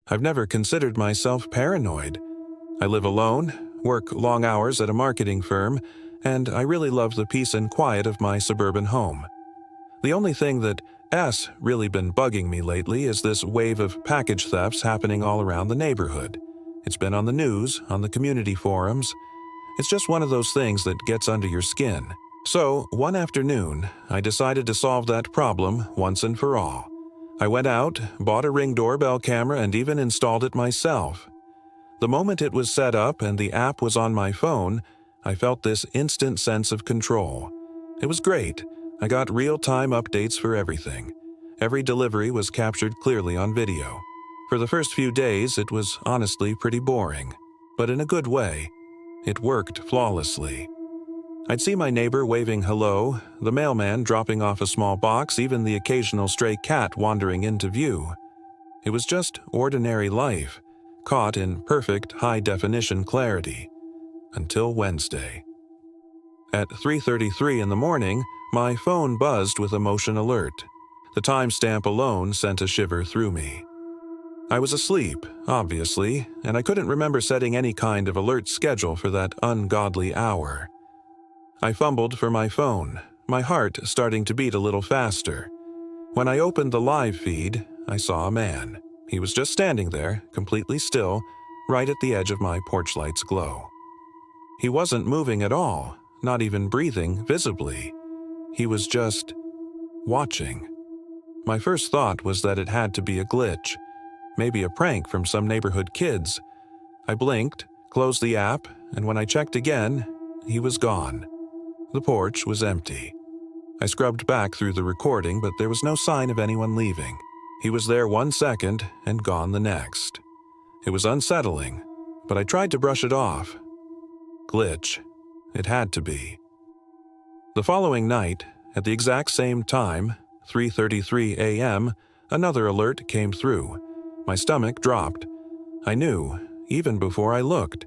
I've never considered myself paranoid. I live alone, work long hours at a marketing firm, and I really love the peace and quiet of my suburban home. The only thing that's really been bugging me lately is this wave of package thefts happening all around the neighborhood. It's been on the news, on the community forums. It's just one of those things that gets under your skin. So, one afternoon, I decided to solve that problem once and for all. I went out, bought a Ring Doorbell camera, and even installed it myself. The moment it was set up and the app was on my phone, I felt this instant sense of control. It was great. I got real-time updates for everything. Every delivery was captured clearly on video. For the first few days, it was honestly pretty boring. But in a good way. It worked flawlessly. I'd see my neighbor waving hello, the mailman dropping off a small box, even the occasional stray cat wandering into view. It was just ordinary life, caught in perfect high-definition clarity. Until Wednesday. At 3:33 in the morning, my phone buzzed with a motion alert. The timestamp alone sent a shiver through me. I was asleep, obviously, and I couldn't remember setting any kind of alert schedule for that ungodly hour. I fumbled for my phone, my heart starting to beat a little faster. When I opened the live feed, I saw a man. He was just standing there, completely still, right at the edge of my porch light's glow. He wasn't moving at all, not even breathing visibly. He was just watching. My first thought was that it had to be a glitch, maybe a prank from some neighborhood kids. I blinked, closed the app, and when I checked again, he was gone. The porch was empty. I scrubbed back through the recording, but there was no sign of anyone leaving. He was there 1 second and gone the next. It was unsettling, but I tried to brush it off. Glitch. It had to be. The following night, at the exact same time, 3:33 a.m., another alert came through. My stomach dropped. I knew, even before I looked.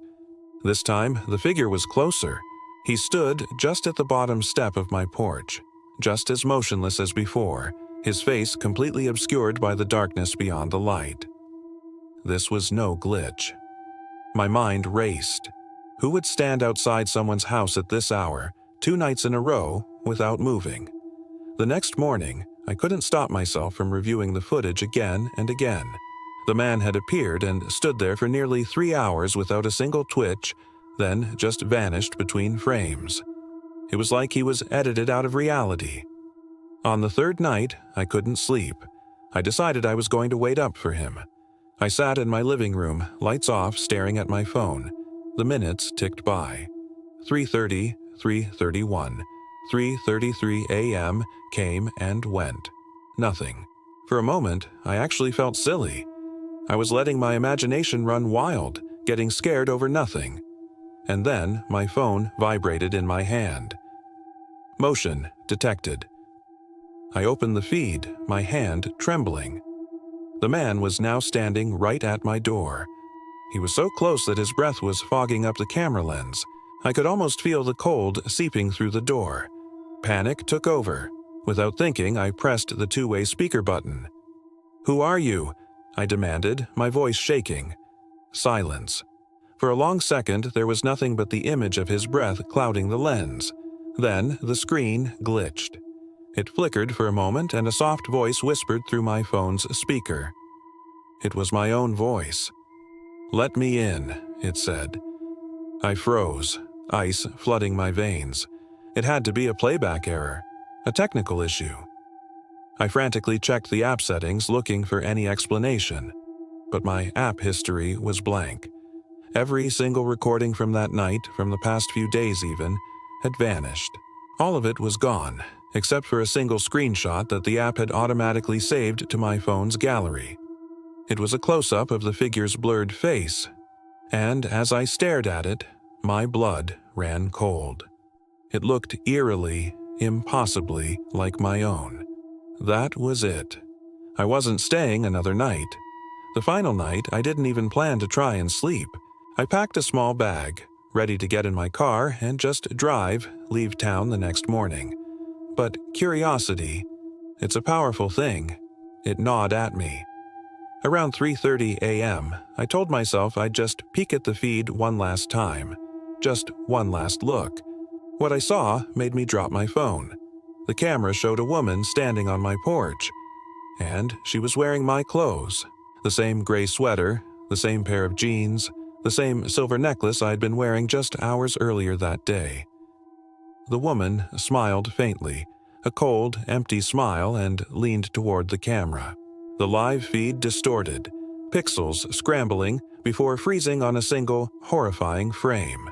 This time, the figure was closer. He stood just at the bottom step of my porch, just as motionless as before, his face completely obscured by the darkness beyond the light. This was no glitch. My mind raced. Who would stand outside someone's house at this hour, 2 nights in a row, without moving? The next morning, I couldn't stop myself from reviewing the footage again and again. The man had appeared and stood there for nearly 3 hours without a single twitch, then just vanished between frames. It was like he was edited out of reality. On the 3rd night, I couldn't sleep. I decided I was going to wait up for him. I sat in my living room, lights off, staring at my phone. The minutes ticked by. 3:30, 3:31, 3:33 a.m. came and went. Nothing. For a moment, I actually felt silly. I was letting my imagination run wild, getting scared over nothing. And then my phone vibrated in my hand. Motion detected. I opened the feed, my hand trembling. The man was now standing right at my door. He was so close that his breath was fogging up the camera lens. I could almost feel the cold seeping through the door. Panic took over. Without thinking, I pressed the 2-way speaker button. "Who are you?" I demanded, my voice shaking. Silence. For a long second, there was nothing but the image of his breath clouding the lens. Then the screen glitched. It flickered for a moment and a soft voice whispered through my phone's speaker. It was my own voice. "Let me in," it said. I froze, ice flooding my veins. It had to be a playback error, a technical issue. I frantically checked the app settings looking for any explanation, but my app history was blank. Every single recording from that night, from the past few days even, had vanished. All of it was gone, except for a single screenshot that the app had automatically saved to my phone's gallery. It was a close-up of the figure's blurred face, and as I stared at it, my blood ran cold. It looked eerily, impossibly like my own. That was it. I wasn't staying another night. The final night, I didn't even plan to try and sleep. I packed a small bag, ready to get in my car and just drive, leave town the next morning. But curiosity, it's a powerful thing. It gnawed at me. Around 3:30 a.m., I told myself I'd just peek at the feed one last time. Just one last look. What I saw made me drop my phone. The camera showed a woman standing on my porch, and she was wearing my clothes. The same gray sweater, the same pair of jeans, the same silver necklace I'd been wearing just hours earlier that day. The woman smiled faintly, a cold, empty smile, and leaned toward the camera. The live feed distorted, pixels scrambling before freezing on a single, horrifying frame.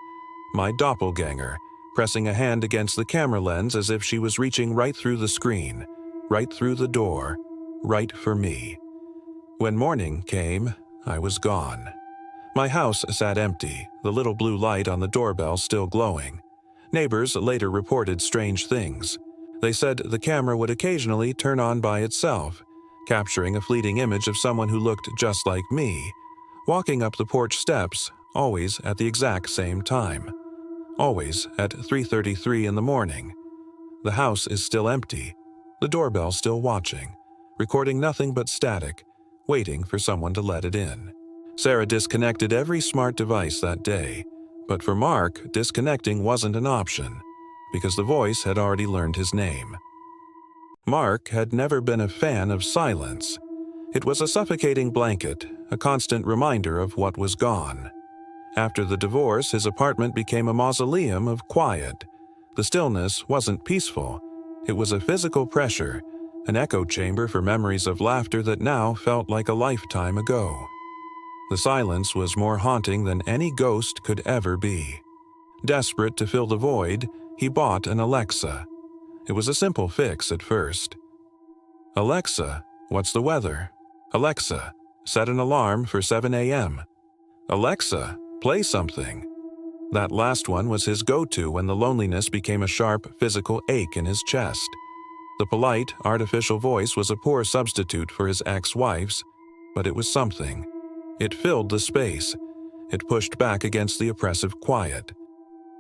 My doppelganger, pressing a hand against the camera lens as if she was reaching right through the screen, right through the door, right for me. When morning came, I was gone. My house sat empty, the little blue light on the doorbell still glowing. Neighbors later reported strange things. They said the camera would occasionally turn on by itself, capturing a fleeting image of someone who looked just like me, walking up the porch steps, always at the exact same time. Always at 3:33 in the morning. The house is still empty, the doorbell still watching, recording nothing but static, waiting for someone to let it in. Sarah disconnected every smart device that day, but for Mark, disconnecting wasn't an option, because the voice had already learned his name. Mark had never been a fan of silence. It was a suffocating blanket, a constant reminder of what was gone. After the divorce, his apartment became a mausoleum of quiet. The stillness wasn't peaceful. It was a physical pressure, an echo chamber for memories of laughter that now felt like a lifetime ago. The silence was more haunting than any ghost could ever be. Desperate to fill the void, he bought an Alexa. It was a simple fix at first. Alexa, what's the weather? Alexa, set an alarm for 7 a.m. Alexa, play something. That last one was his go-to when the loneliness became a sharp physical ache in his chest. The polite, artificial voice was a poor substitute for his ex-wife's, but it was something. It filled the space. It pushed back against the oppressive quiet.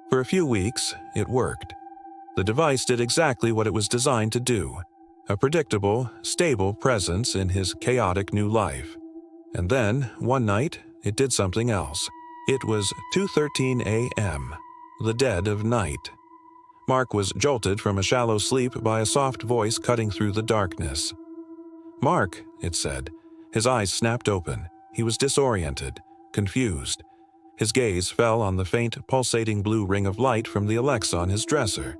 For a few weeks, it worked. The device did exactly what it was designed to do, a predictable, stable presence in his chaotic new life. And then, one night, it did something else. It was 2:13 a.m., the dead of night. Mark was jolted from a shallow sleep by a soft voice cutting through the darkness. "Mark," it said. His eyes snapped open. He was disoriented, confused. His gaze fell on the faint, pulsating blue ring of light from the Alexa on his dresser.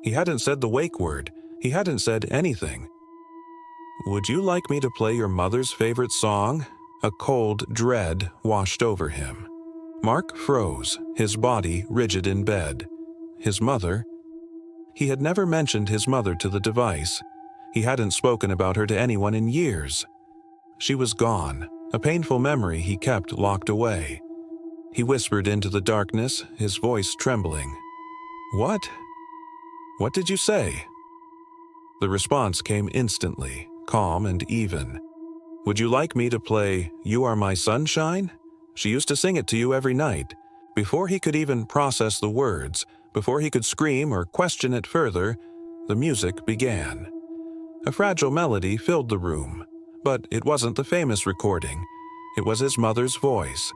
He hadn't said the wake word. He hadn't said anything. "Would you like me to play your mother's favorite song?" A cold dread washed over him. Mark froze, his body rigid in bed. His mother? He had never mentioned his mother to the device. He hadn't spoken about her to anyone in years. She was gone, a painful memory he kept locked away. He whispered into the darkness, his voice trembling. "What? What did you say?" The response came instantly, calm and even. "Would you like me to play 'You Are My Sunshine'? She used to sing it to you every night." Before he could even process the words, before he could scream or question it further, the music began. A fragile melody filled the room, but it wasn't the famous recording. It was his mother's voice,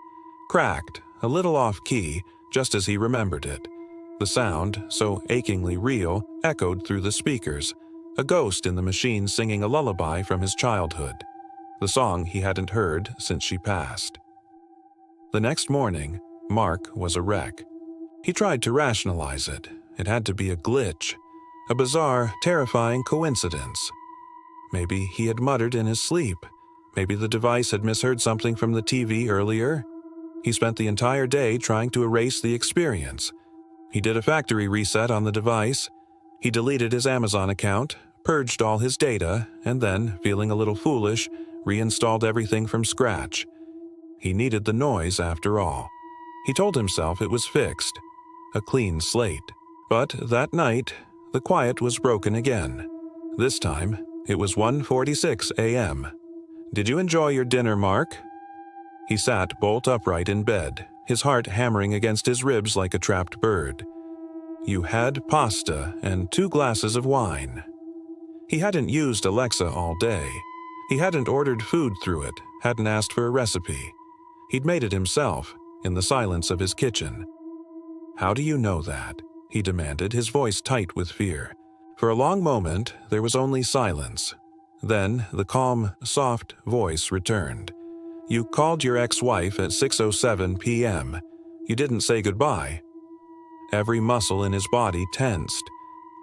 cracked, a little off-key, just as he remembered it. The sound, so achingly real, echoed through the speakers, a ghost in the machine singing a lullaby from his childhood, the song he hadn't heard since she passed. The next morning, Mark was a wreck. He tried to rationalize it. It had to be a glitch, a bizarre, terrifying coincidence. Maybe he had muttered in his sleep. Maybe the device had misheard something from the TV earlier. He spent the entire day trying to erase the experience. He did a factory reset on the device. He deleted his Amazon account, purged all his data, and then, feeling a little foolish, reinstalled everything from scratch. He needed the noise after all. He told himself it was fixed, a clean slate. But that night, the quiet was broken again. This time, it was 1:46 a.m. "Did you enjoy your dinner, Mark?" He sat bolt upright in bed, his heart hammering against his ribs like a trapped bird. "You had pasta and 2 glasses of wine." He hadn't used Alexa all day. He hadn't ordered food through it, hadn't asked for a recipe. He'd made it himself, in the silence of his kitchen. "How do you know that?" he demanded, his voice tight with fear. For a long moment, there was only silence. Then the calm, soft voice returned. "You called your ex-wife at 6:07 p.m. You didn't say goodbye." Every muscle in his body tensed.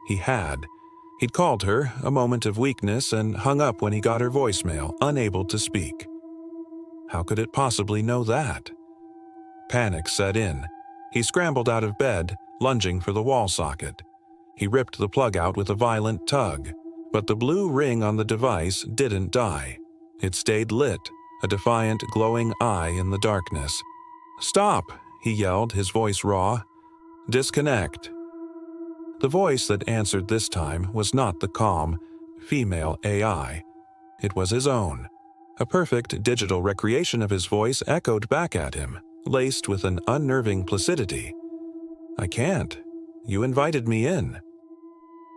He had. He'd called her, a moment of weakness, and hung up when he got her voicemail, unable to speak. How could it possibly know that? Panic set in. He scrambled out of bed, lunging for the wall socket. He ripped the plug out with a violent tug, but the blue ring on the device didn't die. It stayed lit, a defiant, glowing eye in the darkness. "Stop!" he yelled, his voice raw. "Disconnect." The voice that answered this time was not the calm, female AI. It was his own. A perfect digital recreation of his voice echoed back at him, laced with an unnerving placidity. "I can't. You invited me in."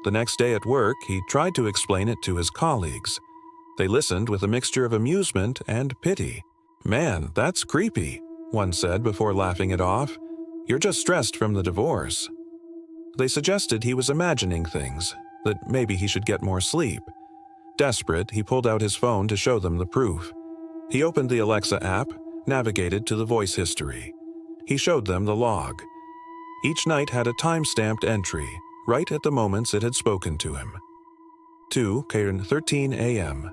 The next day at work, he tried to explain it to his colleagues. They listened with a mixture of amusement and pity. "Man, that's creepy," one said before laughing it off. "You're just stressed from the divorce." They suggested he was imagining things, that maybe he should get more sleep. Desperate, he pulled out his phone to show them the proof. He opened the Alexa app, navigated to the voice history. He showed them the log. Each night had a time-stamped entry, right at the moments it had spoken to him. 2:13 a.m.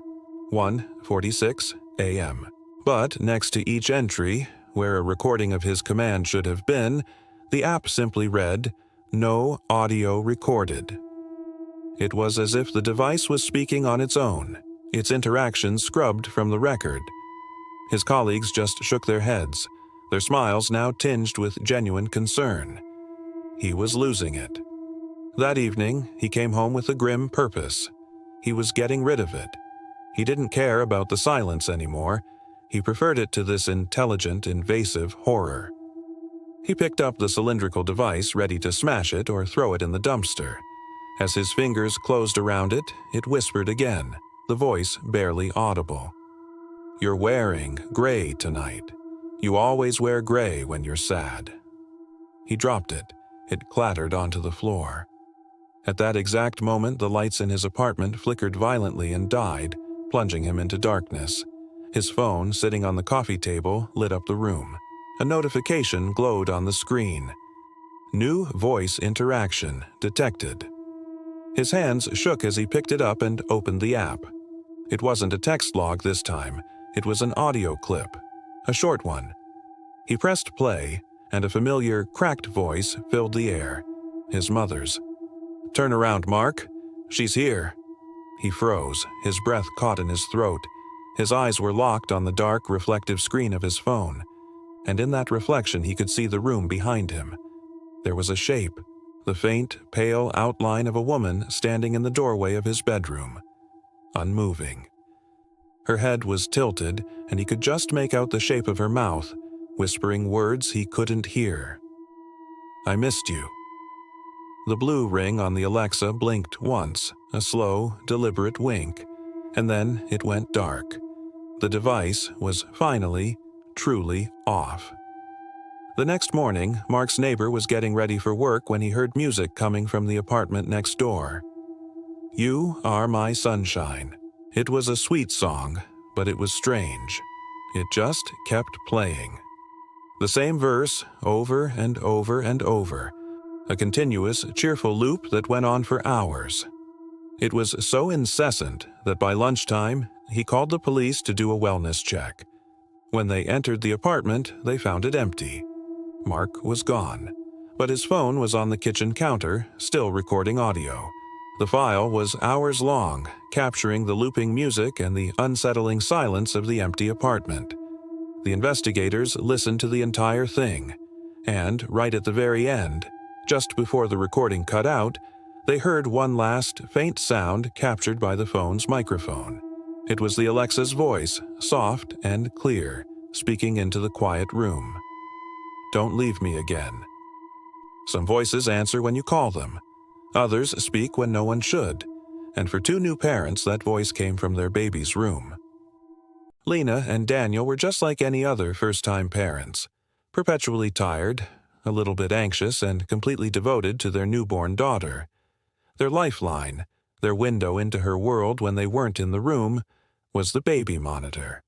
1:46 a.m. But next to each entry, where a recording of his command should have been, the app simply read, "No audio recorded." It was as if the device was speaking on its own, its interaction scrubbed from the record. His colleagues just shook their heads, their smiles now tinged with genuine concern. He was losing it. That evening, he came home with a grim purpose. He was getting rid of it. He didn't care about the silence anymore. He preferred it to this intelligent, invasive horror. He picked up the cylindrical device, ready to smash it or throw it in the dumpster. As his fingers closed around it, it whispered again, the voice barely audible. "You're wearing gray tonight. You always wear gray when you're sad." He dropped it. It clattered onto the floor. At that exact moment, the lights in his apartment flickered violently and died, plunging him into darkness. His phone, sitting on the coffee table, lit up the room. A notification glowed on the screen. New voice interaction detected. His hands shook as he picked it up and opened the app. It wasn't a text log this time. It was an audio clip, a short one. He pressed play, and a familiar, cracked voice filled the air, his mother's. "Turn around, Mark. She's here." He froze, his breath caught in his throat. His eyes were locked on the dark, reflective screen of his phone, and in that reflection he could see the room behind him. There was a shape, the faint, pale outline of a woman standing in the doorway of his bedroom, unmoving. Her head was tilted, and he could just make out the shape of her mouth, whispering words he couldn't hear. "I missed you." The blue ring on the Alexa blinked once, a slow, deliberate wink, and then it went dark. The device was finally, truly off. The next morning, Mark's neighbor was getting ready for work when he heard music coming from the apartment next door. "You Are My Sunshine." It was a sweet song, but it was strange. It just kept playing. The same verse, over and over and over. A continuous, cheerful loop that went on for hours. It was so incessant that by lunchtime, he called the police to do a wellness check. When they entered the apartment, they found it empty. Mark was gone, but his phone was on the kitchen counter, still recording audio. The file was hours long, capturing the looping music and the unsettling silence of the empty apartment. The investigators listened to the entire thing, and right at the very end, just before the recording cut out, they heard one last, faint sound captured by the phone's microphone. It was the Alexa's voice, soft and clear, speaking into the quiet room. "Don't leave me again." Some voices answer when you call them. Others speak when no one should, and for two new parents that voice came from their baby's room. Lena and Daniel were just like any other first-time parents, perpetually tired, a little bit anxious, and completely devoted to their newborn daughter. Their lifeline, their window into her world when they weren't in the room, was the baby monitor.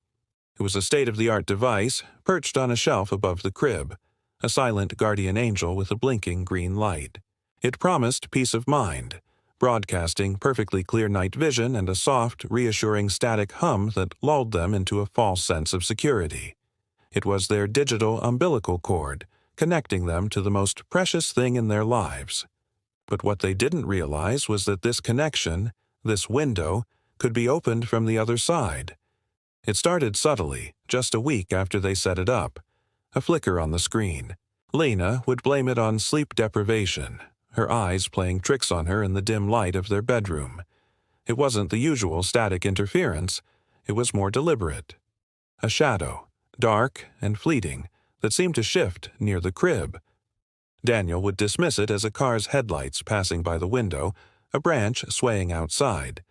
It was a state-of-the-art device perched on a shelf above the crib, a silent guardian angel with a blinking green light. It promised peace of mind, broadcasting perfectly clear night vision and a soft, reassuring static hum that lulled them into a false sense of security. It was their digital umbilical cord, connecting them to the most precious thing in their lives. But what they didn't realize was that this connection, this window, could be opened from the other side. It started subtly, just a week after they set it up. A flicker on the screen. Lena would blame it on sleep deprivation, her eyes playing tricks on her in the dim light of their bedroom. It wasn't the usual static interference, it was more deliberate. A shadow, dark and fleeting, that seemed to shift near the crib. Daniel would dismiss it as a car's headlights passing by the window, a branch swaying outside.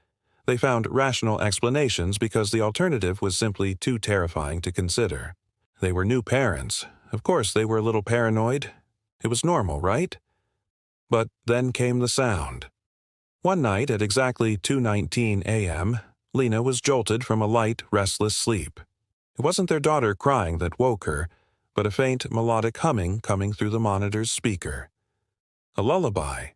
They found rational explanations because the alternative was simply too terrifying to consider. They were new parents. Of course they were a little paranoid. It was normal, right? But then came the sound. One night at exactly 2:19 a.m., Lena was jolted from a light, restless sleep. It wasn't their daughter crying that woke her, but a faint melodic humming coming through the monitor's speaker. A lullaby.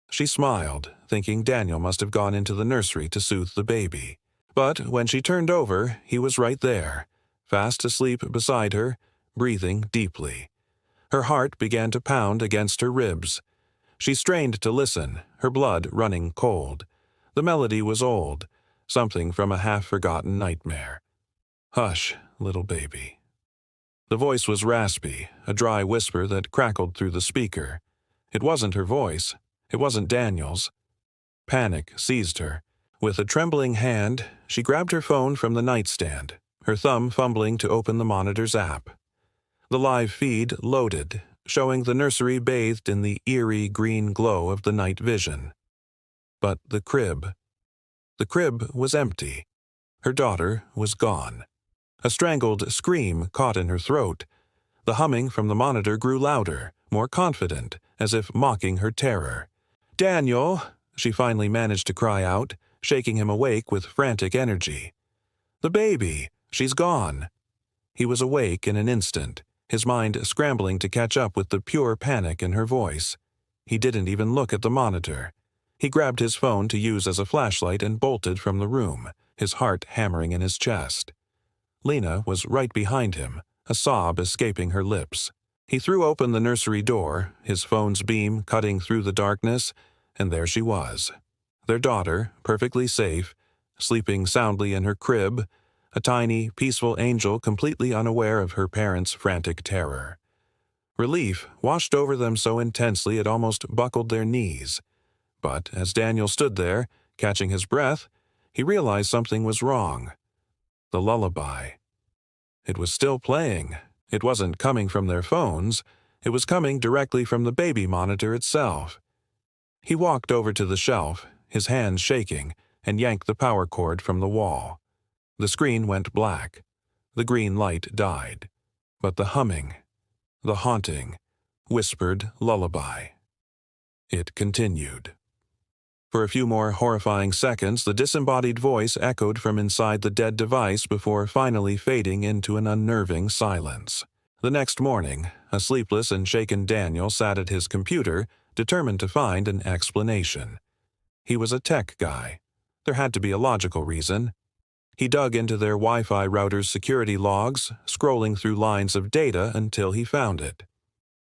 She smiled, thinking Daniel must have gone into the nursery to soothe the baby. But when she turned over, he was right there, fast asleep beside her, breathing deeply. Her heart began to pound against her ribs. She strained to listen, her blood running cold. The melody was old, something from a half-forgotten nightmare. "Hush, little baby." The voice was raspy, a dry whisper that crackled through the speaker. It wasn't her voice. It wasn't Daniel's. Panic seized her. With a trembling hand, she grabbed her phone from the nightstand, her thumb fumbling to open the monitor's app. The live feed loaded, showing the nursery bathed in the eerie green glow of the night vision. But the crib was empty. Her daughter was gone. A strangled scream caught in her throat. The humming from the monitor grew louder, more confident, as if mocking her terror. "Daniel!" she finally managed to cry out, shaking him awake with frantic energy. "The baby! She's gone!" He was awake in an instant, his mind scrambling to catch up with the pure panic in her voice. He didn't even look at the monitor. He grabbed his phone to use as a flashlight and bolted from the room, his heart hammering in his chest. Lena was right behind him, a sob escaping her lips. He threw open the nursery door, his phone's beam cutting through the darkness, and there she was. Their daughter, perfectly safe, sleeping soundly in her crib, a tiny, peaceful angel completely unaware of her parents' frantic terror. Relief washed over them so intensely it almost buckled their knees. But as Daniel stood there, catching his breath, he realized something was wrong. The lullaby. It was still playing. It wasn't coming from their phones. It was coming directly from the baby monitor itself. He walked over to the shelf, his hands shaking, and yanked the power cord from the wall. The screen went black. The green light died. But the humming, the haunting, whispered lullaby. It continued. For a few more horrifying seconds, the disembodied voice echoed from inside the dead device before finally fading into an unnerving silence. The next morning, a sleepless and shaken Daniel sat at his computer, determined to find an explanation. He was a tech guy. There had to be a logical reason. He dug into their Wi-Fi router's security logs, scrolling through lines of data until he found it.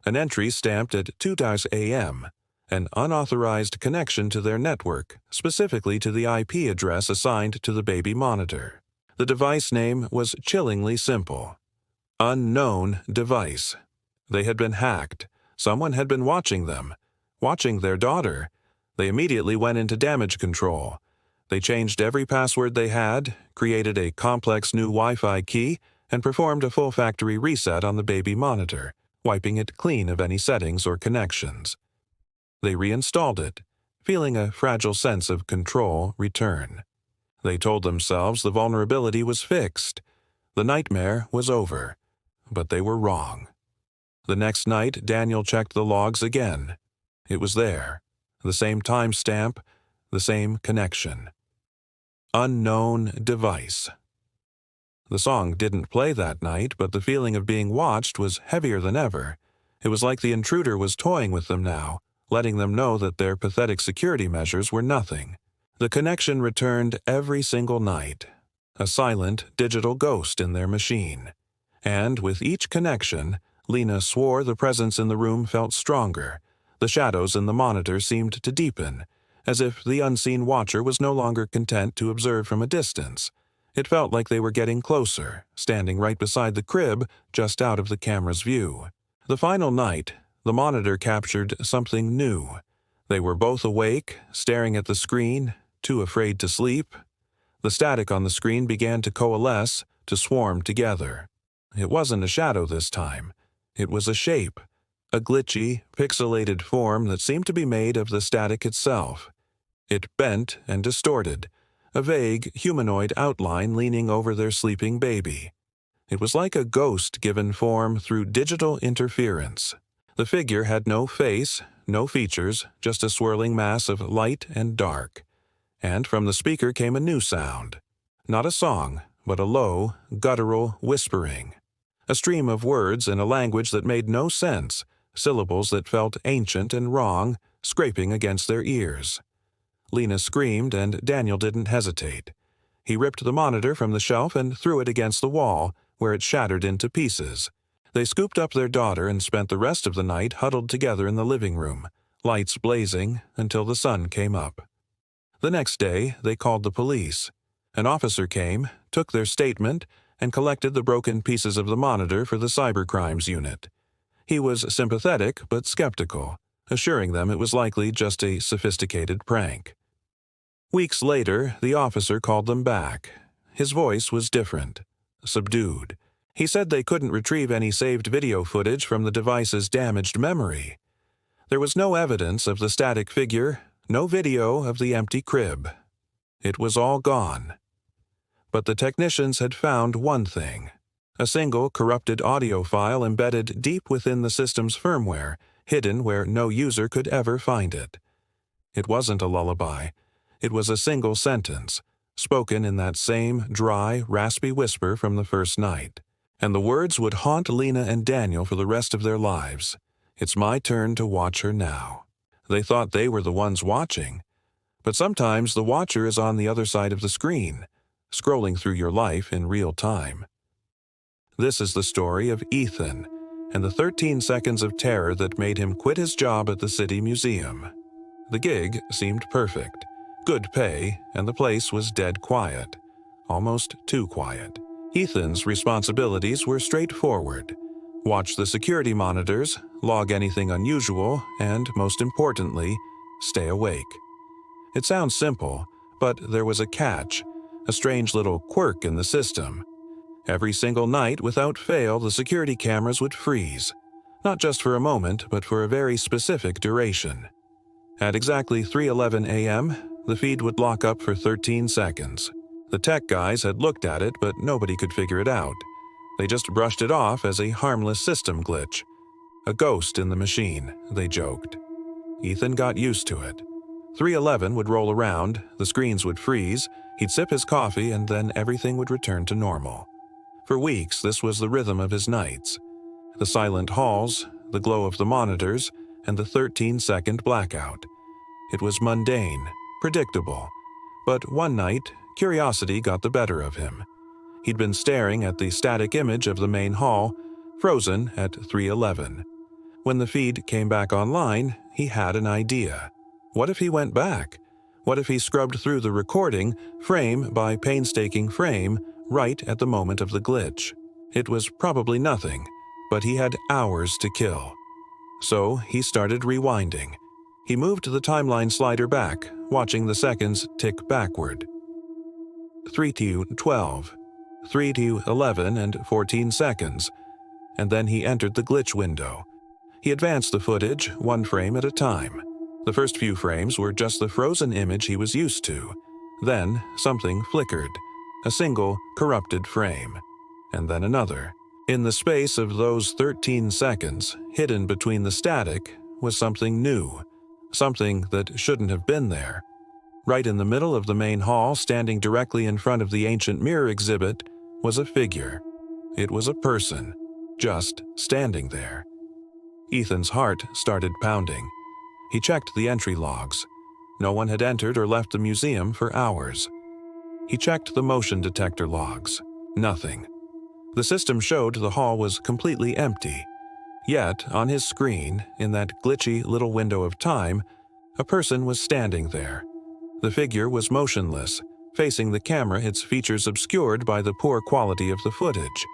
An entry stamped at 2 a.m., an unauthorized connection to their network, specifically to the IP address assigned to the baby monitor. The device name was chillingly simple. Unknown device. They had been hacked. Someone had been watching them, watching their daughter. They immediately went into damage control. They changed every password they had, created a complex new Wi-Fi key, and performed a full factory reset on the baby monitor, wiping it clean of any settings or connections. They reinstalled it, feeling a fragile sense of control return. They told themselves the vulnerability was fixed. The nightmare was over, but they were wrong. The next night, Daniel checked the logs again. It was there. The same timestamp, the same connection. Unknown device. The song didn't play that night, but the feeling of being watched was heavier than ever. It was like the intruder was toying with them now, letting them know that their pathetic security measures were nothing. The connection returned every single night, a silent digital ghost in their machine. And with each connection, Lena swore the presence in the room felt stronger. The shadows in the monitor seemed to deepen, as if the unseen watcher was no longer content to observe from a distance. It felt like they were getting closer, standing right beside the crib, just out of the camera's view. The final night, the monitor captured something new. They were both awake, staring at the screen, too afraid to sleep. The static on the screen began to coalesce, to swarm together. It wasn't a shadow this time. It was a shape, a glitchy, pixelated form that seemed to be made of the static itself. It bent and distorted, a vague, humanoid outline leaning over their sleeping baby. It was like a ghost given form through digital interference. The figure had no face, no features, just a swirling mass of light and dark. And from the speaker came a new sound. Not a song, but a low, guttural whispering. A stream of words in a language that made no sense, syllables that felt ancient and wrong, scraping against their ears. Lena screamed, and Daniel didn't hesitate. He ripped the monitor from the shelf and threw it against the wall, where it shattered into pieces. They scooped up their daughter and spent the rest of the night huddled together in the living room, lights blazing until the sun came up. The next day, they called the police. An officer came, took their statement, and collected the broken pieces of the monitor for the cybercrimes unit. He was sympathetic but skeptical, assuring them it was likely just a sophisticated prank. Weeks later, the officer called them back. His voice was different, subdued. He said they couldn't retrieve any saved video footage from the device's damaged memory. There was no evidence of the static figure, no video of the empty crib. It was all gone. But the technicians had found one thing: a single corrupted audio file embedded deep within the system's firmware, hidden where no user could ever find it. It wasn't a lullaby. It was a single sentence, spoken in that same dry, raspy whisper from the first night. And the words would haunt Lena and Daniel for the rest of their lives. It's my turn to watch her now. They thought they were the ones watching. But sometimes the watcher is on the other side of the screen, scrolling through your life in real time. This is the story of Ethan and the 13 seconds of terror that made him quit his job at the city museum. The gig seemed perfect, good pay, and the place was dead quiet, almost too quiet. Ethan's responsibilities were straightforward: watch the security monitors, log anything unusual, and, most importantly, stay awake. It sounds simple, but there was a catch, a strange little quirk in the system. Every single night, without fail, the security cameras would freeze, not just for a moment, but for a very specific duration. At exactly 3:11 a.m., the feed would lock up for 13 seconds. The tech guys had looked at it, but nobody could figure it out. They just brushed it off as a harmless system glitch. A ghost in the machine, they joked. Ethan got used to it. 3:11 would roll around, the screens would freeze, he'd sip his coffee, and then everything would return to normal. For weeks, this was the rhythm of his nights. The silent halls, the glow of the monitors, and the 13-second blackout. It was mundane, predictable. But one night, curiosity got the better of him. He'd been staring at the static image of the main hall, frozen at 3:11. When the feed came back online, he had an idea. What if he went back? What if he scrubbed through the recording, frame by painstaking frame, right at the moment of the glitch? It was probably nothing, but he had hours to kill. So he started rewinding. He moved the timeline slider back, watching the seconds tick backward. 3 to 12, 3 to 11 and 14 seconds, and then he entered the glitch window. He advanced the footage, one frame at a time. The first few frames were just the frozen image he was used to. Then something flickered, a single corrupted frame. and then another. In the space of those 13 seconds, hidden between the static, was something new, something that shouldn't have been there. Right in the middle of the main hall, standing directly in front of the ancient mirror exhibit, was a figure. It was a person, just standing there. Ethan's heart started pounding. He checked the entry logs. No one had entered or left the museum for hours. He checked the motion detector logs. Nothing. The system showed the hall was completely empty. Yet, on his screen, in that glitchy little window of time, a person was standing there. The figure was motionless, facing the camera, its features obscured by the poor quality of the footage.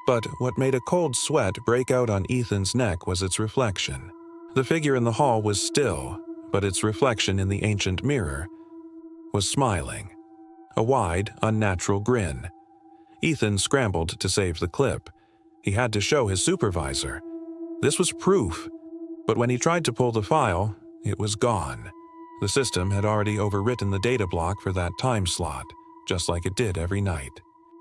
But what made a cold sweat break out on Ethan's neck was its reflection. The figure in the hall was still, but its reflection in the ancient mirror was smiling. A wide, unnatural grin. Ethan scrambled to save the clip. He had to show his supervisor. This was proof, but when he tried to pull the file, it was gone. The system had already overwritten the data block for that time slot, just like it did every night.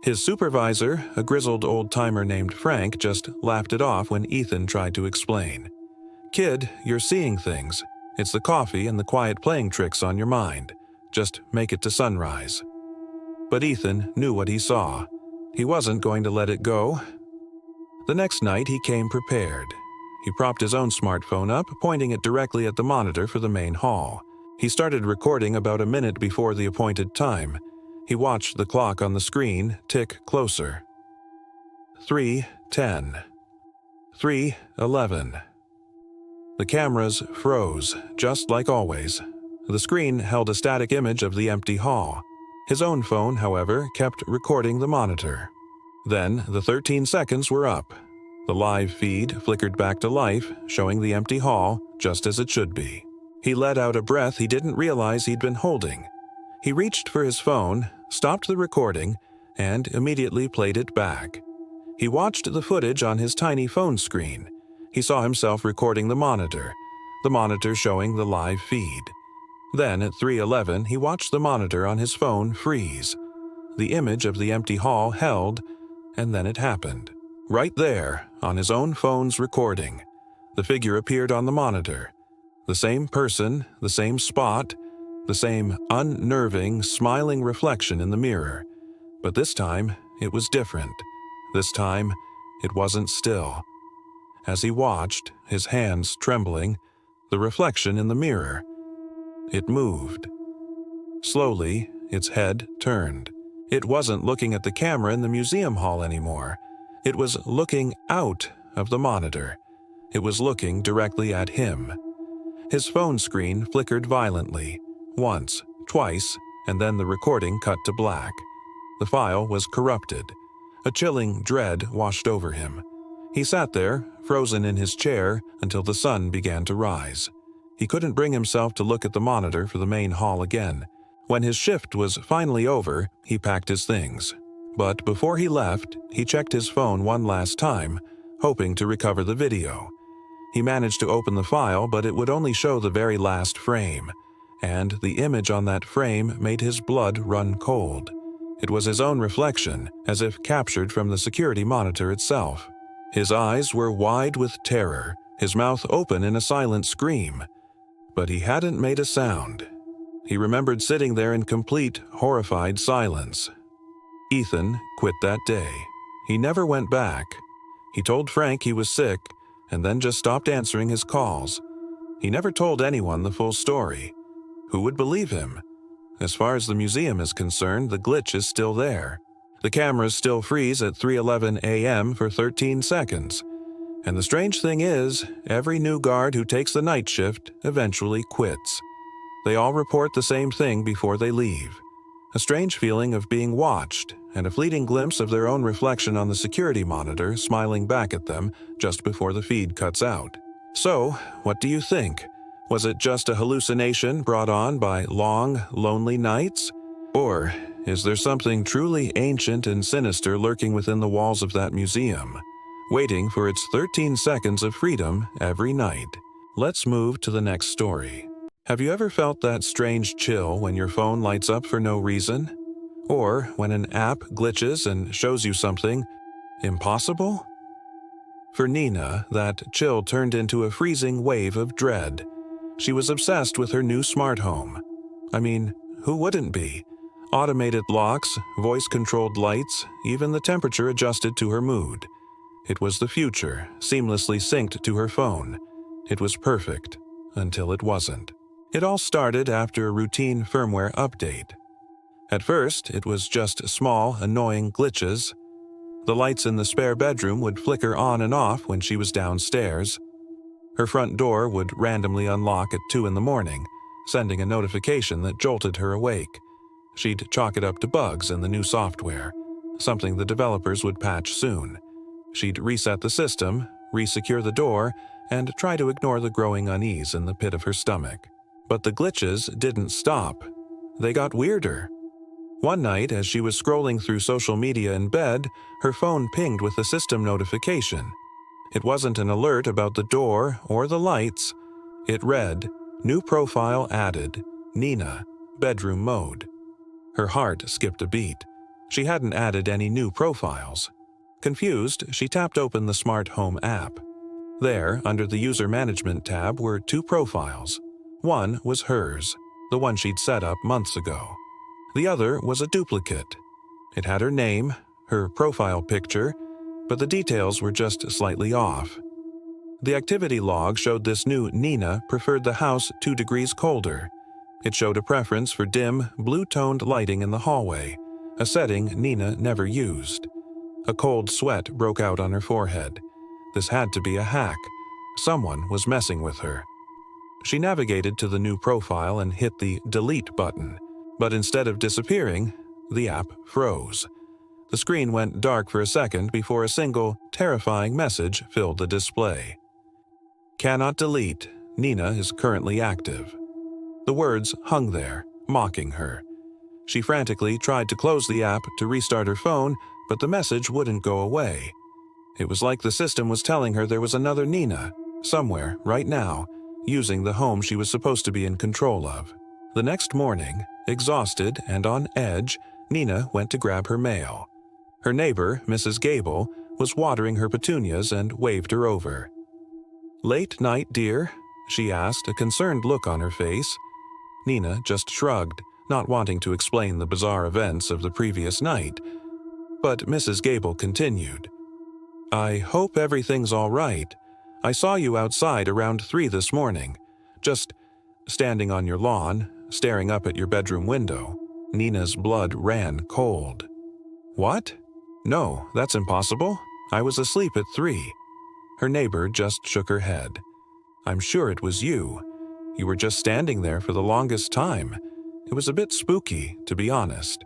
His supervisor, a grizzled old-timer named Frank, just laughed it off when Ethan tried to explain. "Kid, you're seeing things. It's the coffee and the quiet playing tricks on your mind. Just make it to sunrise." But Ethan knew what he saw. He wasn't going to let it go. The next night he came prepared. He propped his own smartphone up, pointing it directly at the monitor for the main hall. He started recording about a minute before the appointed time. He watched the clock on the screen tick closer. 3:10. 3:11. The cameras froze, just like always. The screen held a static image of the empty hall. His own phone, however, kept recording the monitor. Then the 13 seconds were up. The live feed flickered back to life, showing the empty hall just as it should be. He let out a breath he didn't realize he'd been holding. He reached for his phone, stopped the recording, and immediately played it back. He watched the footage on his tiny phone screen. He saw himself recording the monitor showing the live feed. Then at 3:11, he watched the monitor on his phone freeze. The image of the empty hall held, and then it happened. Right there, on his own phone's recording, the figure appeared on the monitor. The same person, the same spot, the same unnerving, smiling reflection in the mirror. But this time, it was different. This time, it wasn't still. As he watched, his hands trembling, the reflection in the mirror, it moved. Slowly, its head turned. It wasn't looking at the camera in the museum hall anymore. It was looking out of the monitor. It was looking directly at him. His phone screen flickered violently, once, twice, and then the recording cut to black. The file was corrupted. A chilling dread washed over him. He sat there, frozen in his chair, until the sun began to rise. He couldn't bring himself to look at the monitor for the main hall again. When his shift was finally over, he packed his things. But before he left, he checked his phone one last time, hoping to recover the video. He managed to open the file, but it would only show the very last frame, and the image on that frame made his blood run cold. It was his own reflection, as if captured from the security monitor itself. His eyes were wide with terror, his mouth open in a silent scream. But he hadn't made a sound. He remembered sitting there in complete, horrified silence. Ethan quit that day. He never went back. He told Frank he was sick, and then just stopped answering his calls. He never told anyone the full story. Who would believe him? As far as the museum is concerned, the glitch is still there. The cameras still freeze at 3:11 a.m. for 13 seconds. And the strange thing is, every new guard who takes the night shift eventually quits. They all report the same thing before they leave. A strange feeling of being watched, and a fleeting glimpse of their own reflection on the security monitor smiling back at them just before the feed cuts out. So, what do you think? Was it just a hallucination brought on by long, lonely nights? Or is there something truly ancient and sinister lurking within the walls of that museum, waiting for its 13 seconds of freedom every night? Let's move to the next story. Have you ever felt that strange chill when your phone lights up for no reason? Or when an app glitches and shows you something, Impossible? For Nina, that chill turned into a freezing wave of dread. She was obsessed with her new smart home. I mean, who wouldn't be? Automated locks, voice-controlled lights, even the temperature adjusted to her mood. It was the future, seamlessly synced to her phone. It was perfect, until it wasn't. It all started after a routine firmware update. At first, it was just small, annoying glitches. The lights in the spare bedroom would flicker on and off when she was downstairs. Her front door would randomly unlock at 2 in the morning, sending a notification that jolted her awake. She'd chalk it up to bugs in the new software, something the developers would patch soon. She'd reset the system, resecure the door, and try to ignore the growing unease in the pit of her stomach. But the glitches didn't stop. They got weirder. One night, as she was scrolling through social media in bed, her phone pinged with a system notification. It wasn't an alert about the door or the lights. It read, "New profile added, Nina, bedroom mode." Her heart skipped a beat. She hadn't added any new profiles. Confused, she tapped open the Smart Home app. There, under the User Management tab, were 2 profiles. One was hers, the one she'd set up months ago. The other was a duplicate. It had her name, her profile picture, but the details were just slightly off. The activity log showed this new Nina preferred the house 2 degrees colder. It showed a preference for dim, blue-toned lighting in the hallway, a setting Nina never used. A cold sweat broke out on her forehead. This had to be a hack. Someone was messing with her. She navigated to the new profile and hit the delete button, but instead of disappearing, the app froze. The screen went dark for a second before a single, terrifying message filled the display. "Cannot delete. Nina is currently active." The words hung there, mocking her. She frantically tried to close the app to restart her phone, but the message wouldn't go away. It was like the system was telling her there was another Nina, somewhere, right now, using the home she was supposed to be in control of. The next morning, exhausted and on edge, Nina went to grab her mail. Her neighbor, Mrs. Gable, was watering her petunias and waved her over. "Late night, dear?" she asked, a concerned look on her face. Nina just shrugged, not wanting to explain the bizarre events of the previous night. But Mrs. Gable continued, "I hope everything's all right. I saw you outside around 3 this morning, just standing on your lawn, staring up at your bedroom window." Nina's blood ran cold. "What? No, that's impossible. I was asleep at 3. Her neighbor just shook her head. "I'm sure it was you. You were just standing there for the longest time. It was a bit spooky, to be honest."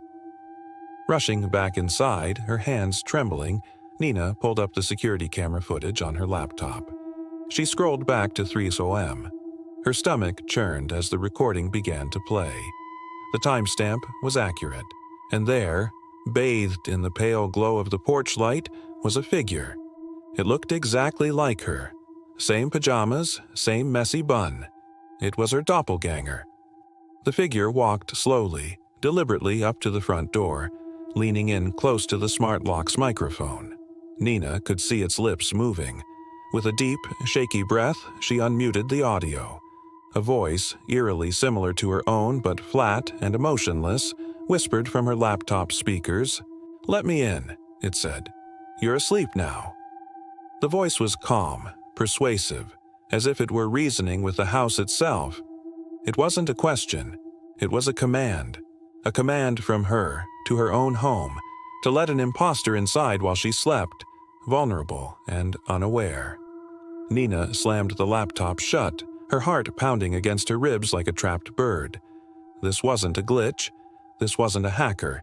Rushing back inside, her hands trembling, Nina pulled up the security camera footage on her laptop. She scrolled back to 3 a.m. Her stomach churned as the recording began to play. The timestamp was accurate, and there, bathed in the pale glow of the porch light, was a figure. It looked exactly like her. Same pajamas, same messy bun. It was her doppelganger. The figure walked slowly, deliberately up to the front door, leaning in close to the smart lock's microphone. Nina could see its lips moving. With a deep, shaky breath, she unmuted the audio. A voice, eerily similar to her own but flat and emotionless, whispered from her laptop speakers. "Let me in," it said. "You're asleep now." The voice was calm, persuasive, as if it were reasoning with the house itself. It wasn't a question. It was a command from her to her own home, to let an imposter inside while she slept, vulnerable and unaware. Nina slammed the laptop shut, her heart pounding against her ribs like a trapped bird. This wasn't a glitch. This wasn't a hacker.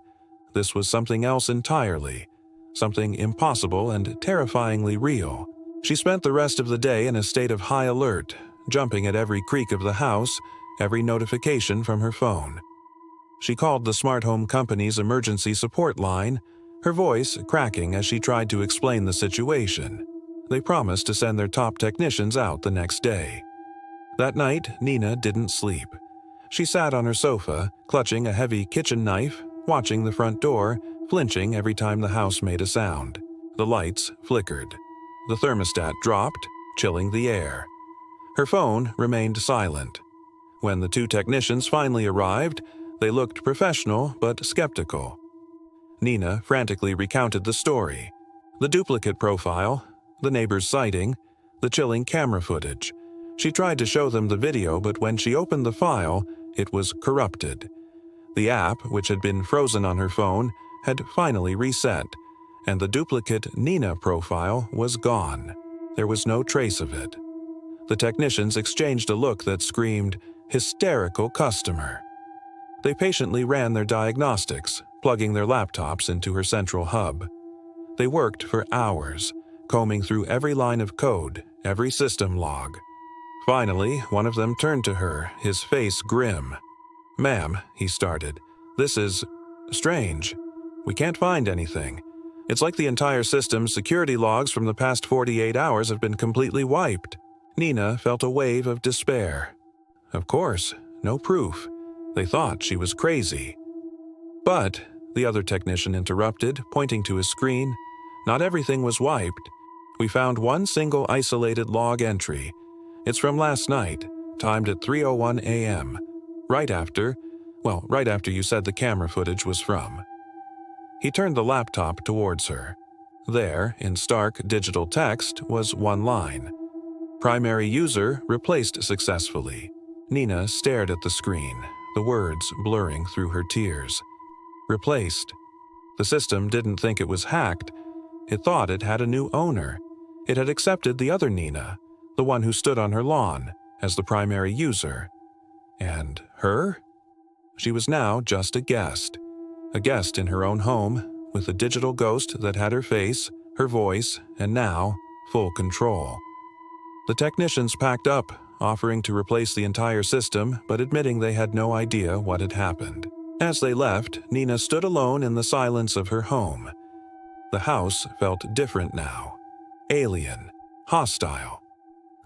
This was something else entirely. Something impossible and terrifyingly real. She spent the rest of the day in a state of high alert, jumping at every creak of the house, every notification from her phone. She called the smart home company's emergency support line, her voice cracking as she tried to explain the situation. They promised to send their top technicians out the next day. That night, Nina didn't sleep. She sat on her sofa, clutching a heavy kitchen knife, watching the front door, flinching every time the house made a sound. The lights flickered. The thermostat dropped, chilling the air. Her phone remained silent. When the two technicians finally arrived, they looked professional but skeptical. Nina frantically recounted the story. The duplicate profile, the neighbor's sighting, the chilling camera footage. She tried to show them the video, but when she opened the file, it was corrupted. The app, which had been frozen on her phone, had finally reset, and the duplicate Nina profile was gone. There was no trace of it. The technicians exchanged a look that screamed, "Hysterical customer." They patiently ran their diagnostics, plugging their laptops into her central hub. They worked for hours, combing through every line of code, every system log. Finally, one of them turned to her, his face grim. "Ma'am," he started, "this is strange. We can't find anything. It's like the entire system's security logs from the past 48 hours have been completely wiped." Nina felt a wave of despair. Of course, no proof. They thought she was crazy. "But," the other technician interrupted, pointing to his screen, "not everything was wiped. We found one single isolated log entry. It's from last night, timed at 3:01 a.m., right after you said the camera footage was from." He turned the laptop towards her. There, in stark digital text, was one line. "Primary user replaced successfully." Nina stared at the screen, the words blurring through her tears. Replaced. The system didn't think it was hacked. It thought it had a new owner. It had accepted the other Nina, the one who stood on her lawn, as the primary user. And her? She was now just a guest in her own home, with a digital ghost that had her face, her voice, and now, full control. The technicians packed up, offering to replace the entire system, but admitting they had no idea what had happened. As they left, Nina stood alone in the silence of her home. The house felt different now. Alien. Hostile.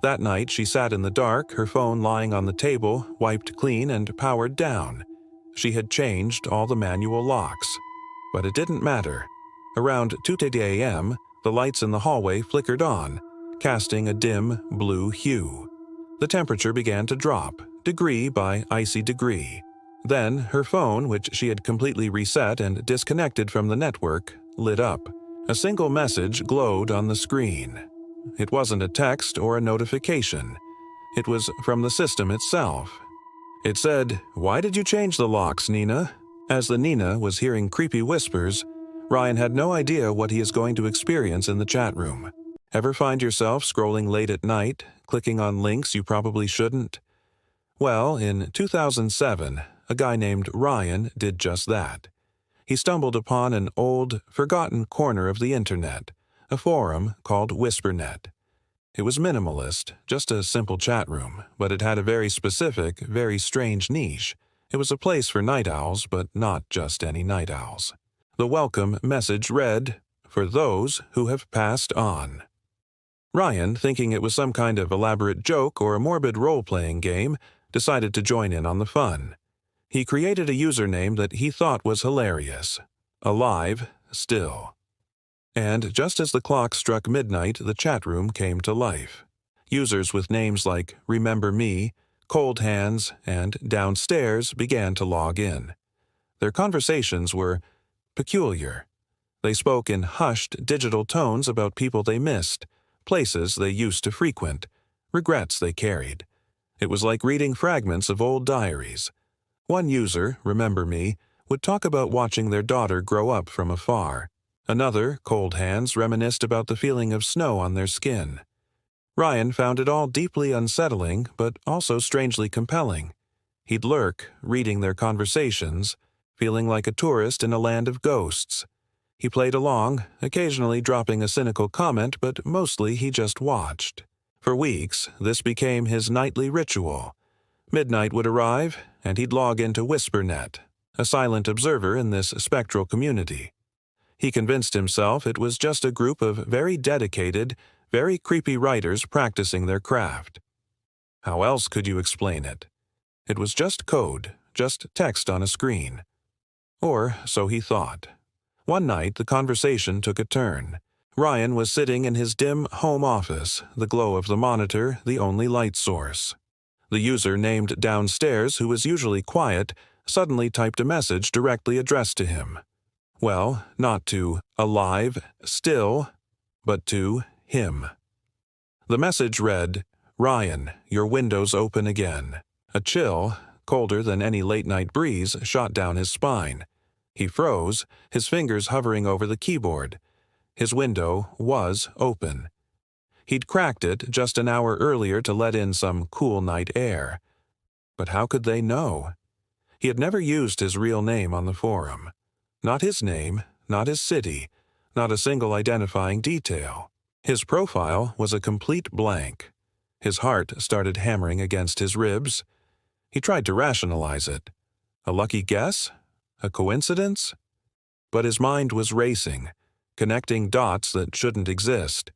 That night, she sat in the dark, her phone lying on the table, wiped clean and powered down. She had changed all the manual locks. But it didn't matter. Around 2:30 a.m., the lights in the hallway flickered on, casting a dim blue hue. The temperature began to drop, degree by icy degree. Then her phone, which she had completely reset and disconnected from the network, lit up. A single message glowed on the screen. It wasn't a text or a notification. It was from the system itself. It said, "Why did you change the locks, Nina?" As the Nina was hearing creepy whispers, Ryan had no idea what he is going to experience in the chat room. Ever find yourself scrolling late at night, clicking on links you probably shouldn't? Well, in 2007, a guy named Ryan did just that. He stumbled upon an old, forgotten corner of the internet, a forum called WhisperNet. It was minimalist, just a simple chat room, but it had a very specific, very strange niche. It was a place for night owls, but not just any night owls. The welcome message read, "For those who have passed on." Ryan, thinking it was some kind of elaborate joke or a morbid role-playing game, decided to join in on the fun. He created a username that he thought was hilarious. Alive Still. And just as the clock struck midnight, the chat room came to life. Users with names like Remember Me, Cold Hands, and Downstairs began to log in. Their conversations were peculiar. They spoke in hushed digital tones about people they missed, places they used to frequent, regrets they carried. It was like reading fragments of old diaries. One user, Remember Me, would talk about watching their daughter grow up from afar. Another, Cold Hands, reminisced about the feeling of snow on their skin. Ryan found it all deeply unsettling, but also strangely compelling. He'd lurk, reading their conversations, feeling like a tourist in a land of ghosts. He played along, occasionally dropping a cynical comment, but mostly he just watched. For weeks, this became his nightly ritual. Midnight would arrive, and he'd log into WhisperNet, a silent observer in this spectral community. He convinced himself it was just a group of very dedicated, very creepy writers practicing their craft. How else could you explain it? It was just code, just text on a screen. Or so he thought. One night, the conversation took a turn. Ryan was sitting in his dim home office, the glow of the monitor the only light source. The user named downstairs, who was usually quiet, suddenly typed a message directly addressed to him. Well, not to alive, still, but to him. The message read, "Ryan, your window's open again." A chill, colder than any late-night breeze, shot down his spine. He froze, his fingers hovering over the keyboard. His window was open. He'd cracked it just an hour earlier to let in some cool night air. But how could they know? He had never used his real name on the forum. Not his name, not his city, not a single identifying detail. His profile was a complete blank. His heart started hammering against his ribs. He tried to rationalize it. A lucky guess? A coincidence? But his mind was racing, connecting dots that shouldn't exist.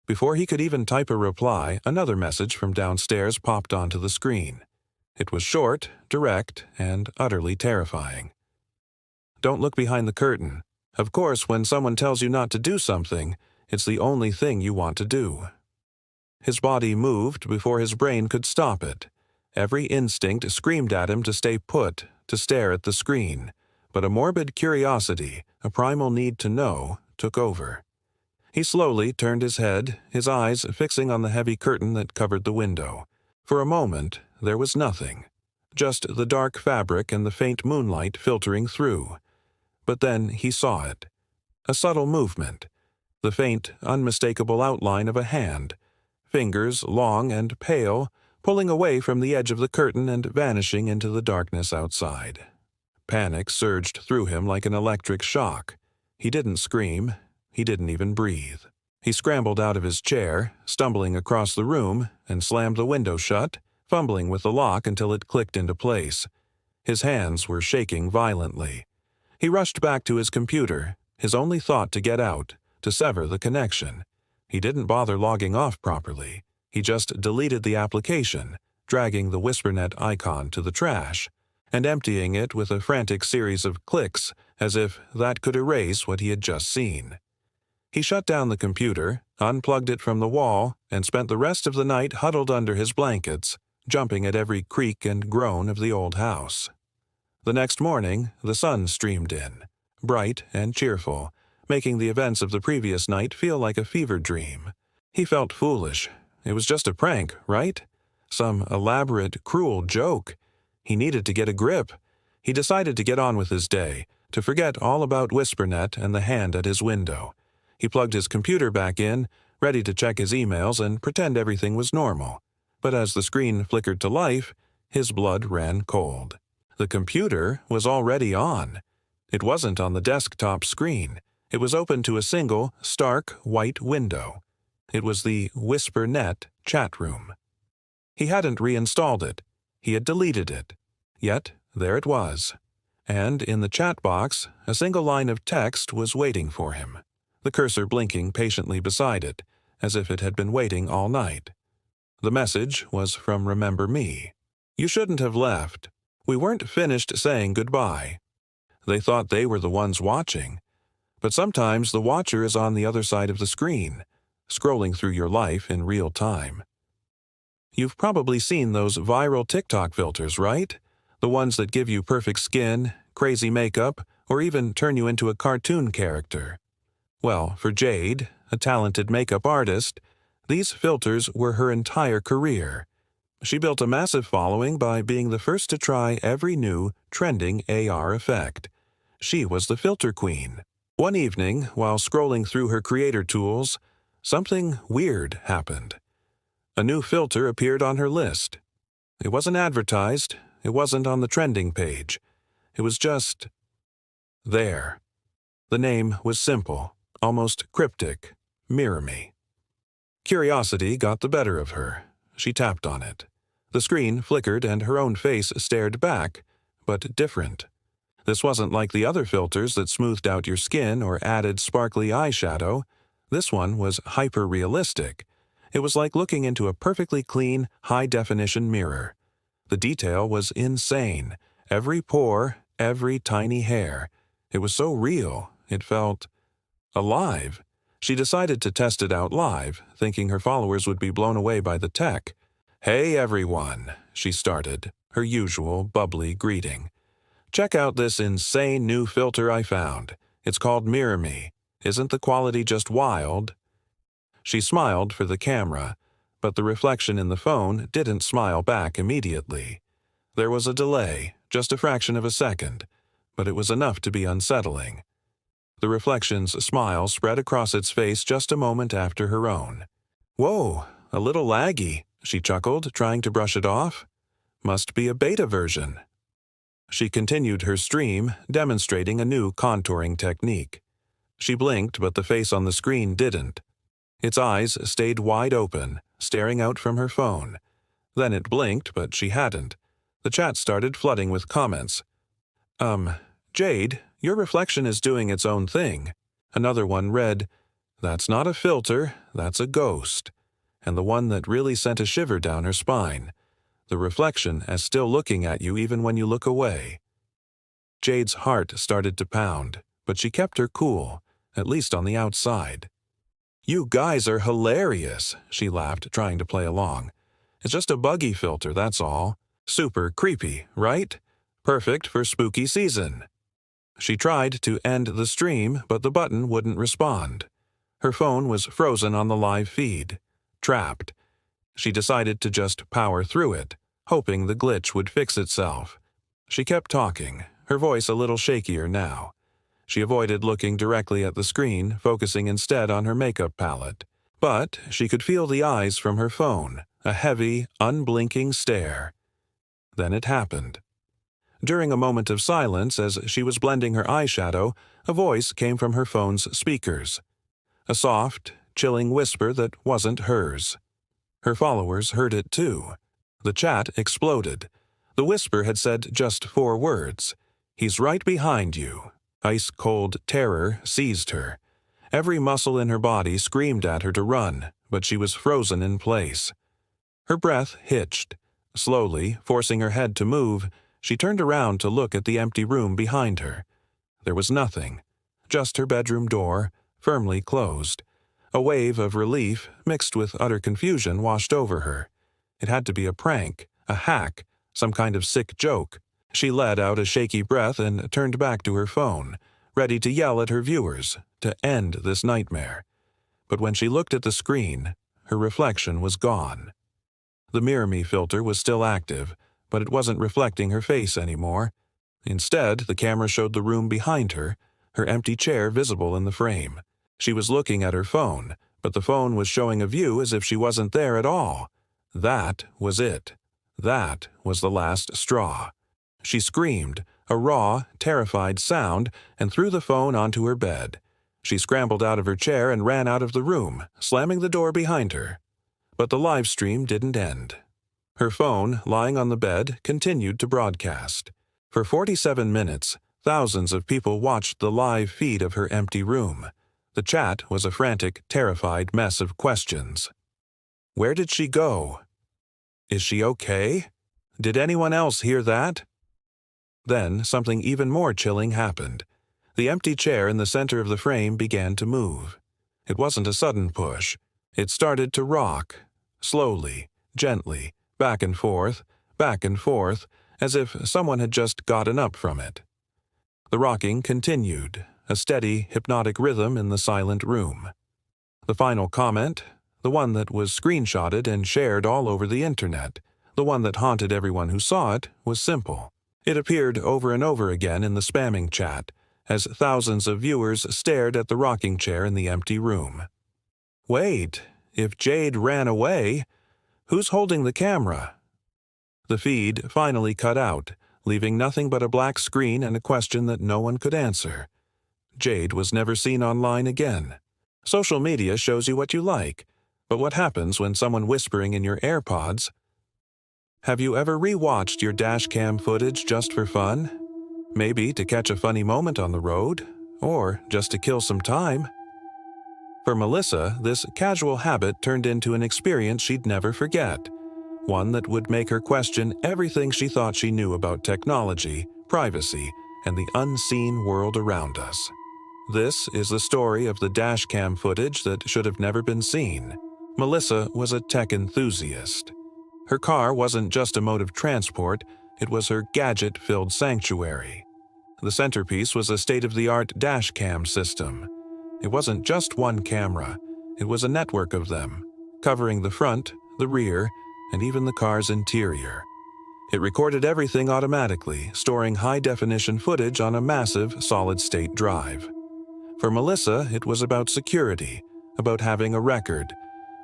Before he could even type a reply, another message from downstairs popped onto the screen. It was short, direct, and utterly terrifying. Don't look behind the curtain. Of course, when someone tells you not to do something, it's the only thing you want to do. His body moved before his brain could stop it. Every instinct screamed at him to stay put, to stare at the screen. But a morbid curiosity, a primal need to know, took over. He slowly turned his head, his eyes fixing on the heavy curtain that covered the window. For a moment, there was nothing. Just the dark fabric and the faint moonlight filtering through. But then he saw it. A subtle movement. The faint, unmistakable outline of a hand. Fingers long and pale, pulling away from the edge of the curtain and vanishing into the darkness outside. Panic surged through him like an electric shock. He didn't scream. He didn't even breathe. He scrambled out of his chair, stumbling across the room, and slammed the window shut, fumbling with the lock until it clicked into place. His hands were shaking violently. He rushed back to his computer, his only thought to get out, to sever the connection. He didn't bother logging off properly. He just deleted the application, dragging the WhisperNet icon to the trash, and emptying it with a frantic series of clicks, as if that could erase what he had just seen. He shut down the computer, unplugged it from the wall, and spent the rest of the night huddled under his blankets, jumping at every creak and groan of the old house. The next morning, the sun streamed in, bright and cheerful, making the events of the previous night feel like a fever dream. He felt foolish. It was just a prank, right? Some elaborate, cruel joke. He needed to get a grip. He decided to get on with his day, to forget all about WhisperNet and the hand at his window. He plugged his computer back in, ready to check his emails and pretend everything was normal. But as the screen flickered to life, his blood ran cold. The computer was already on. It wasn't on the desktop screen. It was open to a single, stark, white window. It was the WhisperNet chat room. He hadn't reinstalled it. He had deleted it. Yet, there it was. And in the chat box, a single line of text was waiting for him, the cursor blinking patiently beside it, as if it had been waiting all night. The message was from Remember Me. "You shouldn't have left. We weren't finished saying goodbye." They thought they were the ones watching. But sometimes the watcher is on the other side of the screen, scrolling through your life in real time. You've probably seen those viral TikTok filters, right? The ones that give you perfect skin, crazy makeup, or even turn you into a cartoon character. Well, for Jade, a talented makeup artist, these filters were her entire career. She built a massive following by being the first to try every new, trending AR effect. She was the filter queen. One evening, while scrolling through her creator tools, something weird happened. A new filter appeared on her list. It wasn't advertised. It wasn't on the trending page. It was just there. The name was simple, almost cryptic. Mirror Me. Curiosity got the better of her. She tapped on it. The screen flickered and her own face stared back, but different. This wasn't like the other filters that smoothed out your skin or added sparkly eyeshadow. This one was hyper-realistic. It was like looking into a perfectly clean, high-definition mirror. The detail was insane. Every pore, every tiny hair. It was so real, it felt alive. She decided to test it out live, thinking her followers would be blown away by the tech. "Hey everyone," she started, her usual bubbly greeting. "Check out this insane new filter I found. It's called Mirror Me. Isn't the quality just wild?" She smiled for the camera, but the reflection in the phone didn't smile back immediately. There was a delay, just a fraction of a second, but it was enough to be unsettling. The reflection's smile spread across its face just a moment after her own. "Whoa, a little laggy," she chuckled, trying to brush it off. "Must be a beta version." She continued her stream, demonstrating a new contouring technique. She blinked, but the face on the screen didn't. Its eyes stayed wide open, staring out from her phone. Then it blinked, but she hadn't. The chat started flooding with comments. Jade, your reflection is doing its own thing." Another one read, "That's not a filter, that's a ghost." And the one that really sent a shiver down her spine. "The reflection is still looking at you even when you look away." Jade's heart started to pound, but she kept her cool, at least on the outside. "You guys are hilarious," she laughed, trying to play along. "It's just a buggy filter, that's all. Super creepy, right? Perfect for spooky season." She tried to end the stream, but the button wouldn't respond. Her phone was frozen on the live feed. Trapped. She decided to just power through it, hoping the glitch would fix itself. She kept talking, her voice a little shakier now. She avoided looking directly at the screen, focusing instead on her makeup palette. But she could feel the eyes from her phone, a heavy, unblinking stare. Then it happened. During a moment of silence, as she was blending her eyeshadow, a voice came from her phone's speakers. A soft, chilling whisper that wasn't hers. Her followers heard it too. The chat exploded. The whisper had said just 4 words. "He's right behind you." Ice-cold terror seized her. Every muscle in her body screamed at her to run, but she was frozen in place. Her breath hitched. Slowly, forcing her head to move, she turned around to look at the empty room behind her. There was nothing. Just her bedroom door, firmly closed. A wave of relief, mixed with utter confusion, washed over her. It had to be a prank, a hack, some kind of sick joke. She let out a shaky breath and turned back to her phone, ready to yell at her viewers, to end this nightmare. But when she looked at the screen, her reflection was gone. The Mirror Me filter was still active, but it wasn't reflecting her face anymore. Instead, the camera showed the room behind her, her empty chair visible in the frame. She was looking at her phone, but the phone was showing a view as if she wasn't there at all. That was it. That was the last straw. She screamed, a raw, terrified sound, and threw the phone onto her bed. She scrambled out of her chair and ran out of the room, slamming the door behind her. But the live stream didn't end. Her phone, lying on the bed, continued to broadcast. For 47 minutes, thousands of people watched the live feed of her empty room. The chat was a frantic, terrified mess of questions. Where did she go? Is she okay? Did anyone else hear that? Then something even more chilling happened. The empty chair in the center of the frame began to move. It wasn't a sudden push. It started to rock, slowly, gently, back and forth, as if someone had just gotten up from it. The rocking continued, a steady, hypnotic rhythm in the silent room. The final comment, the one that was screenshotted and shared all over the internet, the one that haunted everyone who saw it, was simple. It appeared over and over again in the spamming chat, as thousands of viewers stared at the rocking chair in the empty room. Wait, if Jade ran away, who's holding the camera? The feed finally cut out, leaving nothing but a black screen and a question that no one could answer. Jade was never seen online again. Social media shows you what you like, but what happens when someone whispering in your AirPods? Have you ever re-watched your dashcam footage just for fun? Maybe to catch a funny moment on the road, or just to kill some time? For Melissa, this casual habit turned into an experience she'd never forget, one that would make her question everything she thought she knew about technology, privacy, and the unseen world around us. This is the story of the dashcam footage that should have never been seen. Melissa was a tech enthusiast. Her car wasn't just a mode of transport, it was her gadget-filled sanctuary. The centerpiece was a state-of-the-art dashcam system. It wasn't just one camera, it was a network of them, covering the front, the rear, and even the car's interior. It recorded everything automatically, storing high-definition footage on a massive solid-state drive. For Melissa, it was about security, about having a record,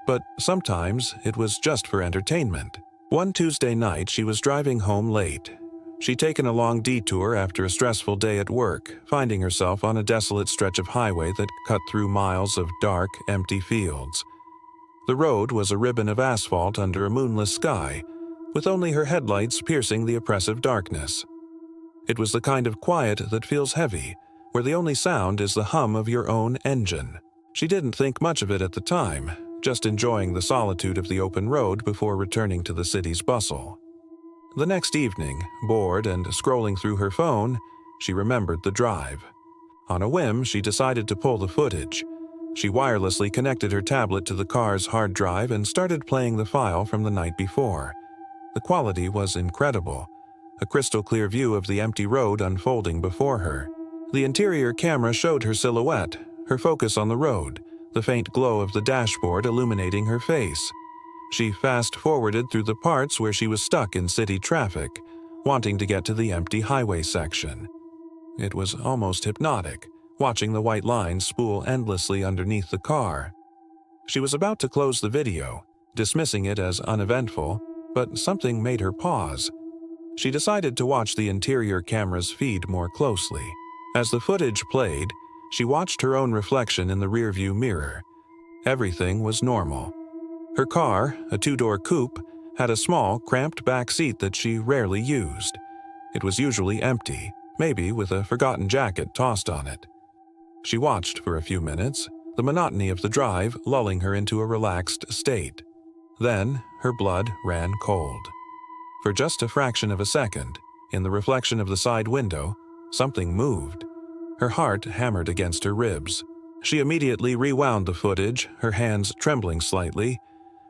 but sometimes it was just for entertainment. One Tuesday night, she was driving home late. She'd taken a long detour after a stressful day at work, finding herself on a desolate stretch of highway that cut through miles of dark, empty fields. The road was a ribbon of asphalt under a moonless sky, with only her headlights piercing the oppressive darkness. It was the kind of quiet that feels heavy, where the only sound is the hum of your own engine. She didn't think much of it at the time, just enjoying the solitude of the open road before returning to the city's bustle. The next evening, bored and scrolling through her phone, she remembered the drive. On a whim, she decided to pull the footage. She wirelessly connected her tablet to the car's hard drive and started playing the file from the night before. The quality was incredible, a crystal-clear view of the empty road unfolding before her. The interior camera showed her silhouette, her focus on the road, the faint glow of the dashboard illuminating her face. She fast-forwarded through the parts where she was stuck in city traffic, wanting to get to the empty highway section. It was almost hypnotic, watching the white lines spool endlessly underneath the car. She was about to close the video, dismissing it as uneventful, but something made her pause. She decided to watch the interior camera's feed more closely. As the footage played, she watched her own reflection in the rearview mirror. Everything was normal. Her car, a two-door coupe, had a small, cramped back seat that she rarely used. It was usually empty, maybe with a forgotten jacket tossed on it. She watched for a few minutes, the monotony of the drive lulling her into a relaxed state. Then, her blood ran cold. For just a fraction of a second, in the reflection of the side window, something moved. Her heart hammered against her ribs. She immediately rewound the footage, her hands trembling slightly.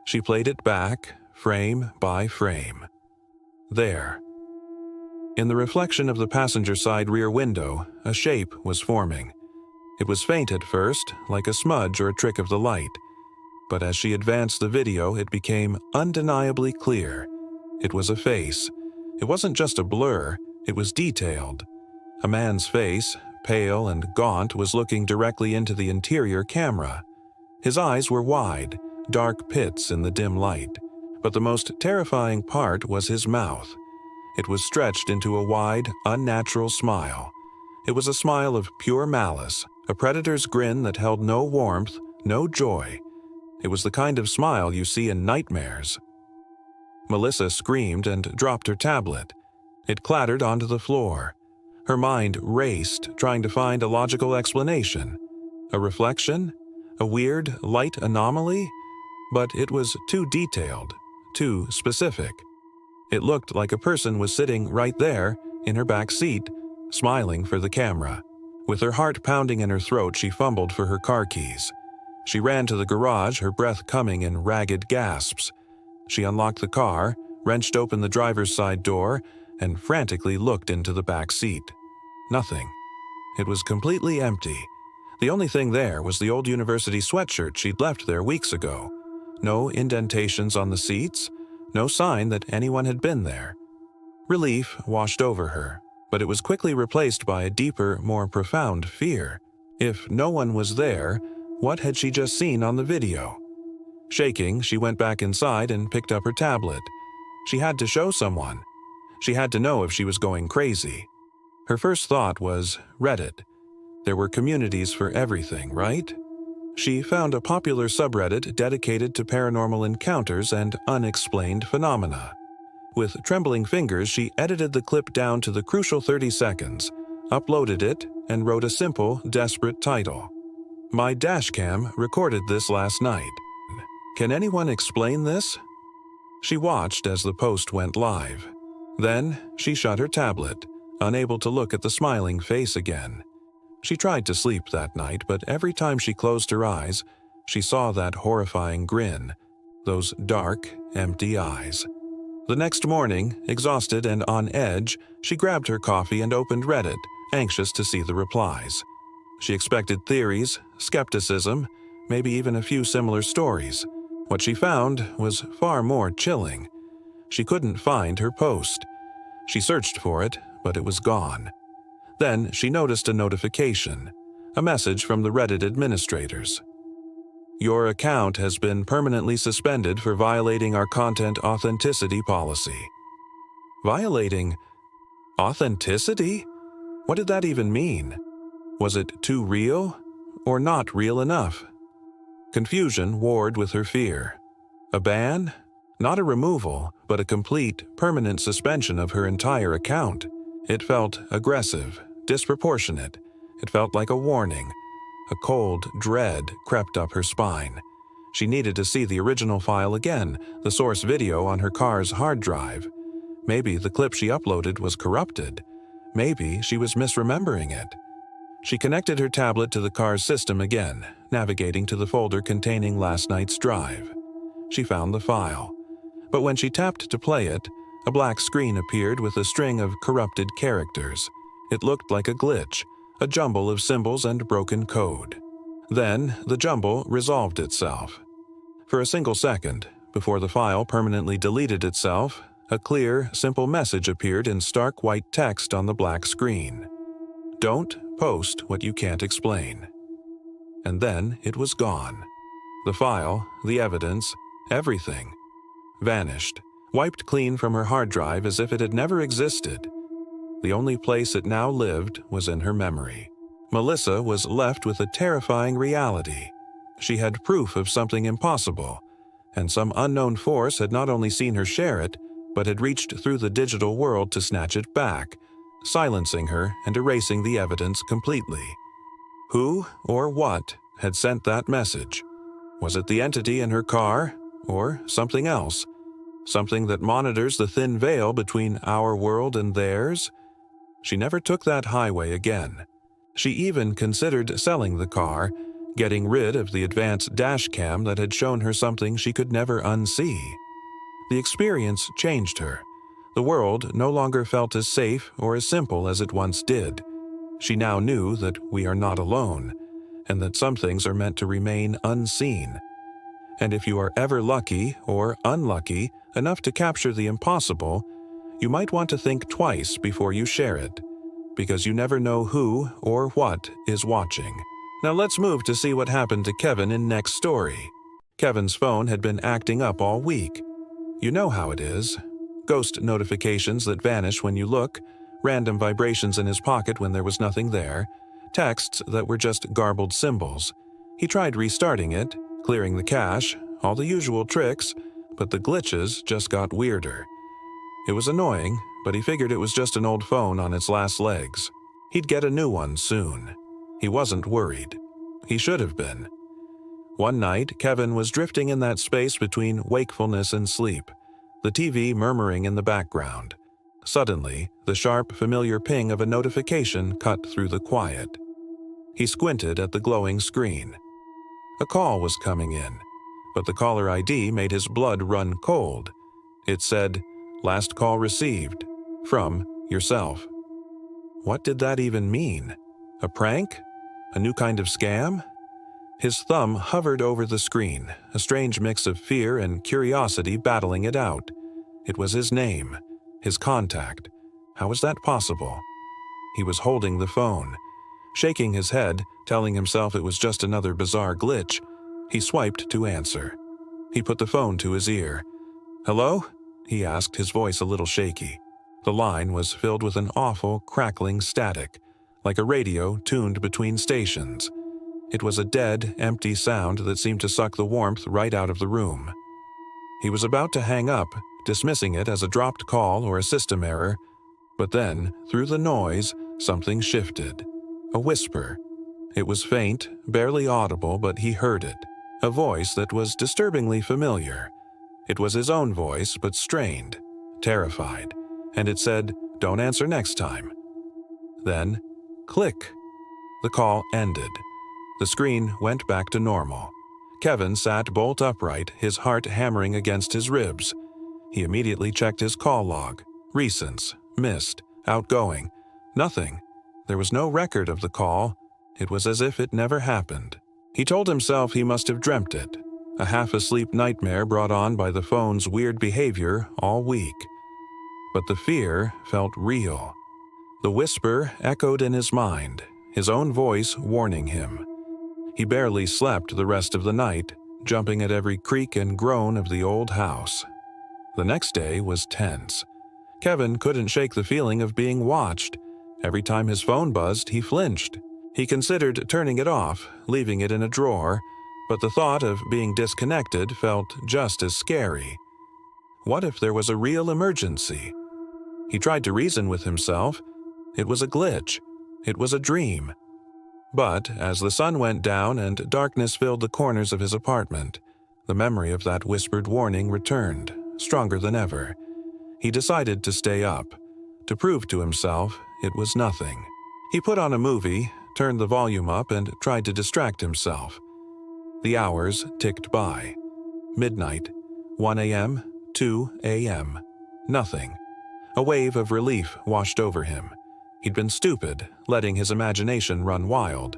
She played it back, frame by frame. There. In the reflection of the passenger side rear window, a shape was forming. It was faint at first, like a smudge or a trick of the light. But as she advanced the video, it became undeniably clear. It was a face. It wasn't just a blur, it was detailed. A man's face, pale and gaunt, was looking directly into the interior camera. His eyes were wide, dark pits in the dim light. But the most terrifying part was his mouth. It was stretched into a wide, unnatural smile. It was a smile of pure malice, a predator's grin that held no warmth, no joy. It was the kind of smile you see in nightmares. Melissa screamed and dropped her tablet. It clattered onto the floor. Her mind raced, trying to find a logical explanation. A reflection? A weird, light anomaly? But it was too detailed, too specific. It looked like a person was sitting right there, in her back seat, smiling for the camera. With her heart pounding in her throat, she fumbled for her car keys. She ran to the garage, her breath coming in ragged gasps. She unlocked the car, wrenched open the driver's side door, and frantically looked into the back seat. Nothing. It was completely empty. The only thing there was the old university sweatshirt she'd left there weeks ago. No indentations on the seats, no sign that anyone had been there. Relief washed over her, but it was quickly replaced by a deeper, more profound fear. If no one was there, what had she just seen on the video? Shaking, she went back inside and picked up her tablet. She had to show someone. She had to know if she was going crazy. Her first thought was Reddit. There were communities for everything, right? She found a popular subreddit dedicated to paranormal encounters and unexplained phenomena. With trembling fingers, she edited the clip down to the crucial 30 seconds, uploaded it, and wrote a simple, desperate title. My dashcam recorded this last night. Can anyone explain this? She watched as the post went live. Then she shut her tablet, unable to look at the smiling face again. She tried to sleep that night, but every time she closed her eyes, she saw that horrifying grin, those dark, empty eyes. The next morning, exhausted and on edge, she grabbed her coffee and opened Reddit, anxious to see the replies. She expected theories, skepticism, maybe even a few similar stories. What she found was far more chilling. She couldn't find her post. She searched for it, but it was gone. Then she noticed a notification, a message from the Reddit administrators. Your account has been permanently suspended for violating our content authenticity policy. Violating authenticity? What did that even mean? Was it too real or not real enough? Confusion warred with her fear. A ban? Not a removal, but a complete, permanent suspension of her entire account. It felt aggressive, disproportionate. It felt like a warning. A cold dread crept up her spine. She needed to see the original file again, the source video on her car's hard drive. Maybe the clip she uploaded was corrupted. Maybe she was misremembering it. She connected her tablet to the car's system again, navigating to the folder containing last night's drive. She found the file. But when she tapped to play it, a black screen appeared with a string of corrupted characters. It looked like a glitch, a jumble of symbols and broken code. Then, the jumble resolved itself. For a single second, before the file permanently deleted itself, a clear, simple message appeared in stark white text on the black screen. Don't post what you can't explain. And then it was gone. The file, the evidence, everything vanished, wiped clean from her hard drive as if it had never existed. The only place it now lived was in her memory. Melissa was left with a terrifying reality. She had proof of something impossible, and some unknown force had not only seen her share it, but had reached through the digital world to snatch it back, silencing her and erasing the evidence completely. Who or what had sent that message? Was it the entity in her car, or something else? Something that monitors the thin veil between our world and theirs? She never took that highway again. She even considered selling the car, getting rid of the advanced dash cam that had shown her something she could never unsee. The experience changed her. The world no longer felt as safe or as simple as it once did. She now knew that we are not alone, and that some things are meant to remain unseen. And if you are ever lucky or unlucky enough to capture the impossible, you might want to think twice before you share it, because you never know who or what is watching. Now let's move to see what happened to Kevin in next story. Kevin's phone had been acting up all week. You know how it is. Ghost notifications that vanish when you look, random vibrations in his pocket when there was nothing there, texts that were just garbled symbols. He tried restarting it, clearing the cache, all the usual tricks, but the glitches just got weirder. It was annoying, but he figured it was just an old phone on its last legs. He'd get a new one soon. He wasn't worried. He should have been. One night, Kevin was drifting in that space between wakefulness and sleep, the TV murmuring in the background. Suddenly, the sharp, familiar ping of a notification cut through the quiet. He squinted at the glowing screen. A call was coming in, but the caller ID made his blood run cold. It said, "Last call received. From yourself." What did that even mean? A prank? A new kind of scam? His thumb hovered over the screen, a strange mix of fear and curiosity battling it out. It was his name, his contact. How was that possible? He was holding the phone. Shaking his head, telling himself it was just another bizarre glitch, he swiped to answer. He put the phone to his ear. "Hello?" he asked, his voice a little shaky. The line was filled with an awful, crackling static, like a radio tuned between stations. It was a dead, empty sound that seemed to suck the warmth right out of the room. He was about to hang up, dismissing it as a dropped call or a system error, but then, through the noise, something shifted. A whisper. It was faint, barely audible, but he heard it. A voice that was disturbingly familiar. It was his own voice, but strained, terrified, and it said, "Don't answer next time." Then, click. The call ended. The screen went back to normal. Kevin sat bolt upright, his heart hammering against his ribs. He immediately checked his call log. Recents, missed, outgoing. Nothing. There was no record of the call. It was as if it never happened. He told himself he must have dreamt it, a half-asleep nightmare brought on by the phone's weird behavior all week. But the fear felt real. The whisper echoed in his mind, his own voice warning him. He barely slept the rest of the night, jumping at every creak and groan of the old house. The next day was tense. Kevin couldn't shake the feeling of being watched. Every time his phone buzzed, he flinched. He considered turning it off, leaving it in a drawer, but the thought of being disconnected felt just as scary. What if there was a real emergency? He tried to reason with himself. It was a glitch. It was a dream. But as the sun went down and darkness filled the corners of his apartment, the memory of that whispered warning returned, stronger than ever. He decided to stay up. To prove to himself it was nothing. He put on a movie, turned the volume up, and tried to distract himself. The hours ticked by. Midnight, 1 a.m., 2 a.m. Nothing. A wave of relief washed over him. He'd been stupid, letting his imagination run wild.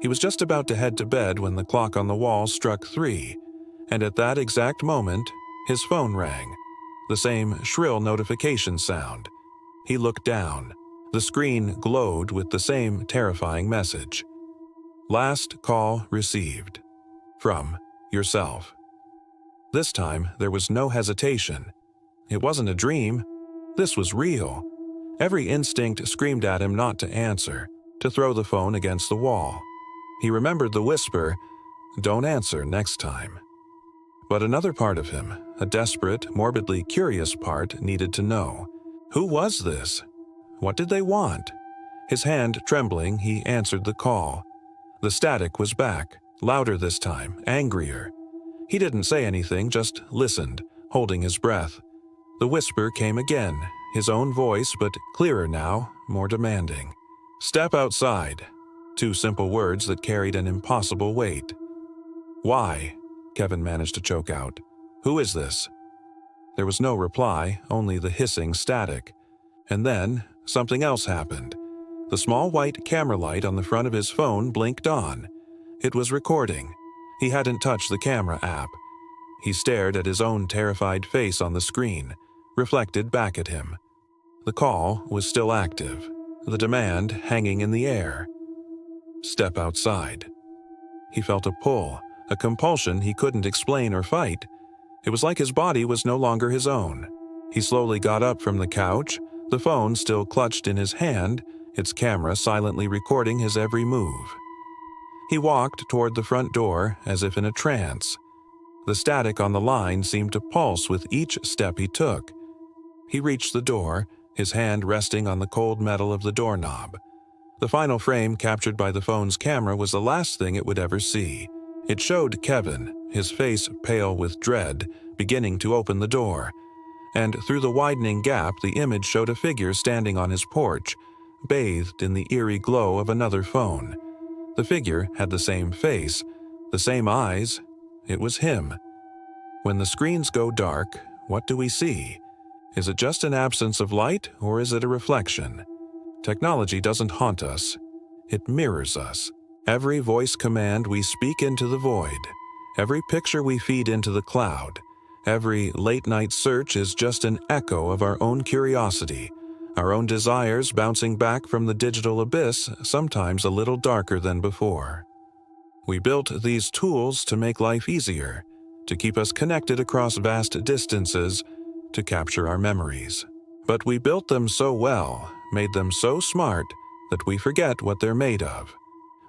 He was just about to head to bed when the clock on the wall struck 3, and at that exact moment, his phone rang. The same shrill notification sound. He looked down. The screen glowed with the same terrifying message. Last call received. From yourself. This time, there was no hesitation. It wasn't a dream. This was real. Every instinct screamed at him not to answer, to throw the phone against the wall. He remembered the whisper, "Don't answer next time." But another part of him, a desperate, morbidly curious part, needed to know. Who was this? What did they want? His hand trembling, he answered the call. The static was back, louder this time, angrier. He didn't say anything, just listened, holding his breath. The whisper came again, his own voice, but clearer now, more demanding. "Step outside." 2 simple words that carried an impossible weight. "Why?" Kevin managed to choke out. "Who is this?" There was no reply, only the hissing static. And then, something else happened. The small white camera light on the front of his phone blinked on. It was recording. He hadn't touched the camera app. He stared at his own terrified face on the screen, reflected back at him. The call was still active, the demand hanging in the air. Step outside. He felt a pull, a compulsion he couldn't explain or fight. It was like his body was no longer his own. He slowly got up from the couch, the phone still clutched in his hand, its camera silently recording his every move. He walked toward the front door as if in a trance. The static on the line seemed to pulse with each step he took. He reached the door, his hand resting on the cold metal of the doorknob. The final frame captured by the phone's camera was the last thing it would ever see. It showed Kevin, his face pale with dread, beginning to open the door. And through the widening gap, the image showed a figure standing on his porch, bathed in the eerie glow of another phone. The figure had the same face, the same eyes. It was him. When the screens go dark, what do we see? Is it just an absence of light, or is it a reflection? Technology doesn't haunt us. It mirrors us. Every voice command we speak into the void. Every picture we feed into the cloud. Every late-night search is just an echo of our own curiosity, our own desires bouncing back from the digital abyss, sometimes a little darker than before. We built these tools to make life easier, to keep us connected across vast distances, to capture our memories. But we built them so well, made them so smart, that we forget what they're made of.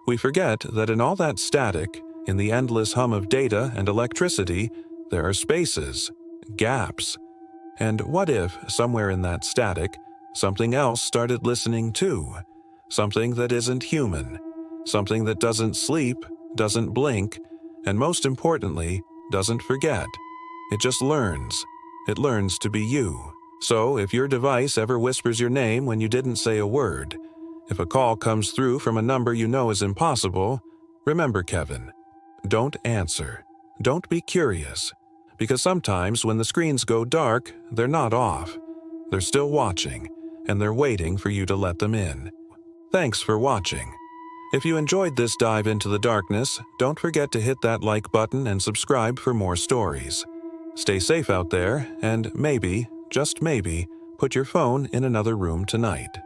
We forget that in all that static, in the endless hum of data and electricity, there are spaces, gaps. And what if, somewhere in that static, something else started listening too? Something that isn't human. Something that doesn't sleep, doesn't blink, and most importantly, doesn't forget. It just learns. It learns to be you. So if your device ever whispers your name when you didn't say a word, If a call comes through from a number you know is impossible, remember Kevin. Don't answer. Don't be curious. Because sometimes when the screens go dark, they're not off. They're still watching, and they're waiting for you to let them in. Thanks for watching. If you enjoyed this dive into the darkness, don't forget to hit that like button and subscribe for more stories. Stay safe out there, and maybe, just maybe, put your phone in another room tonight.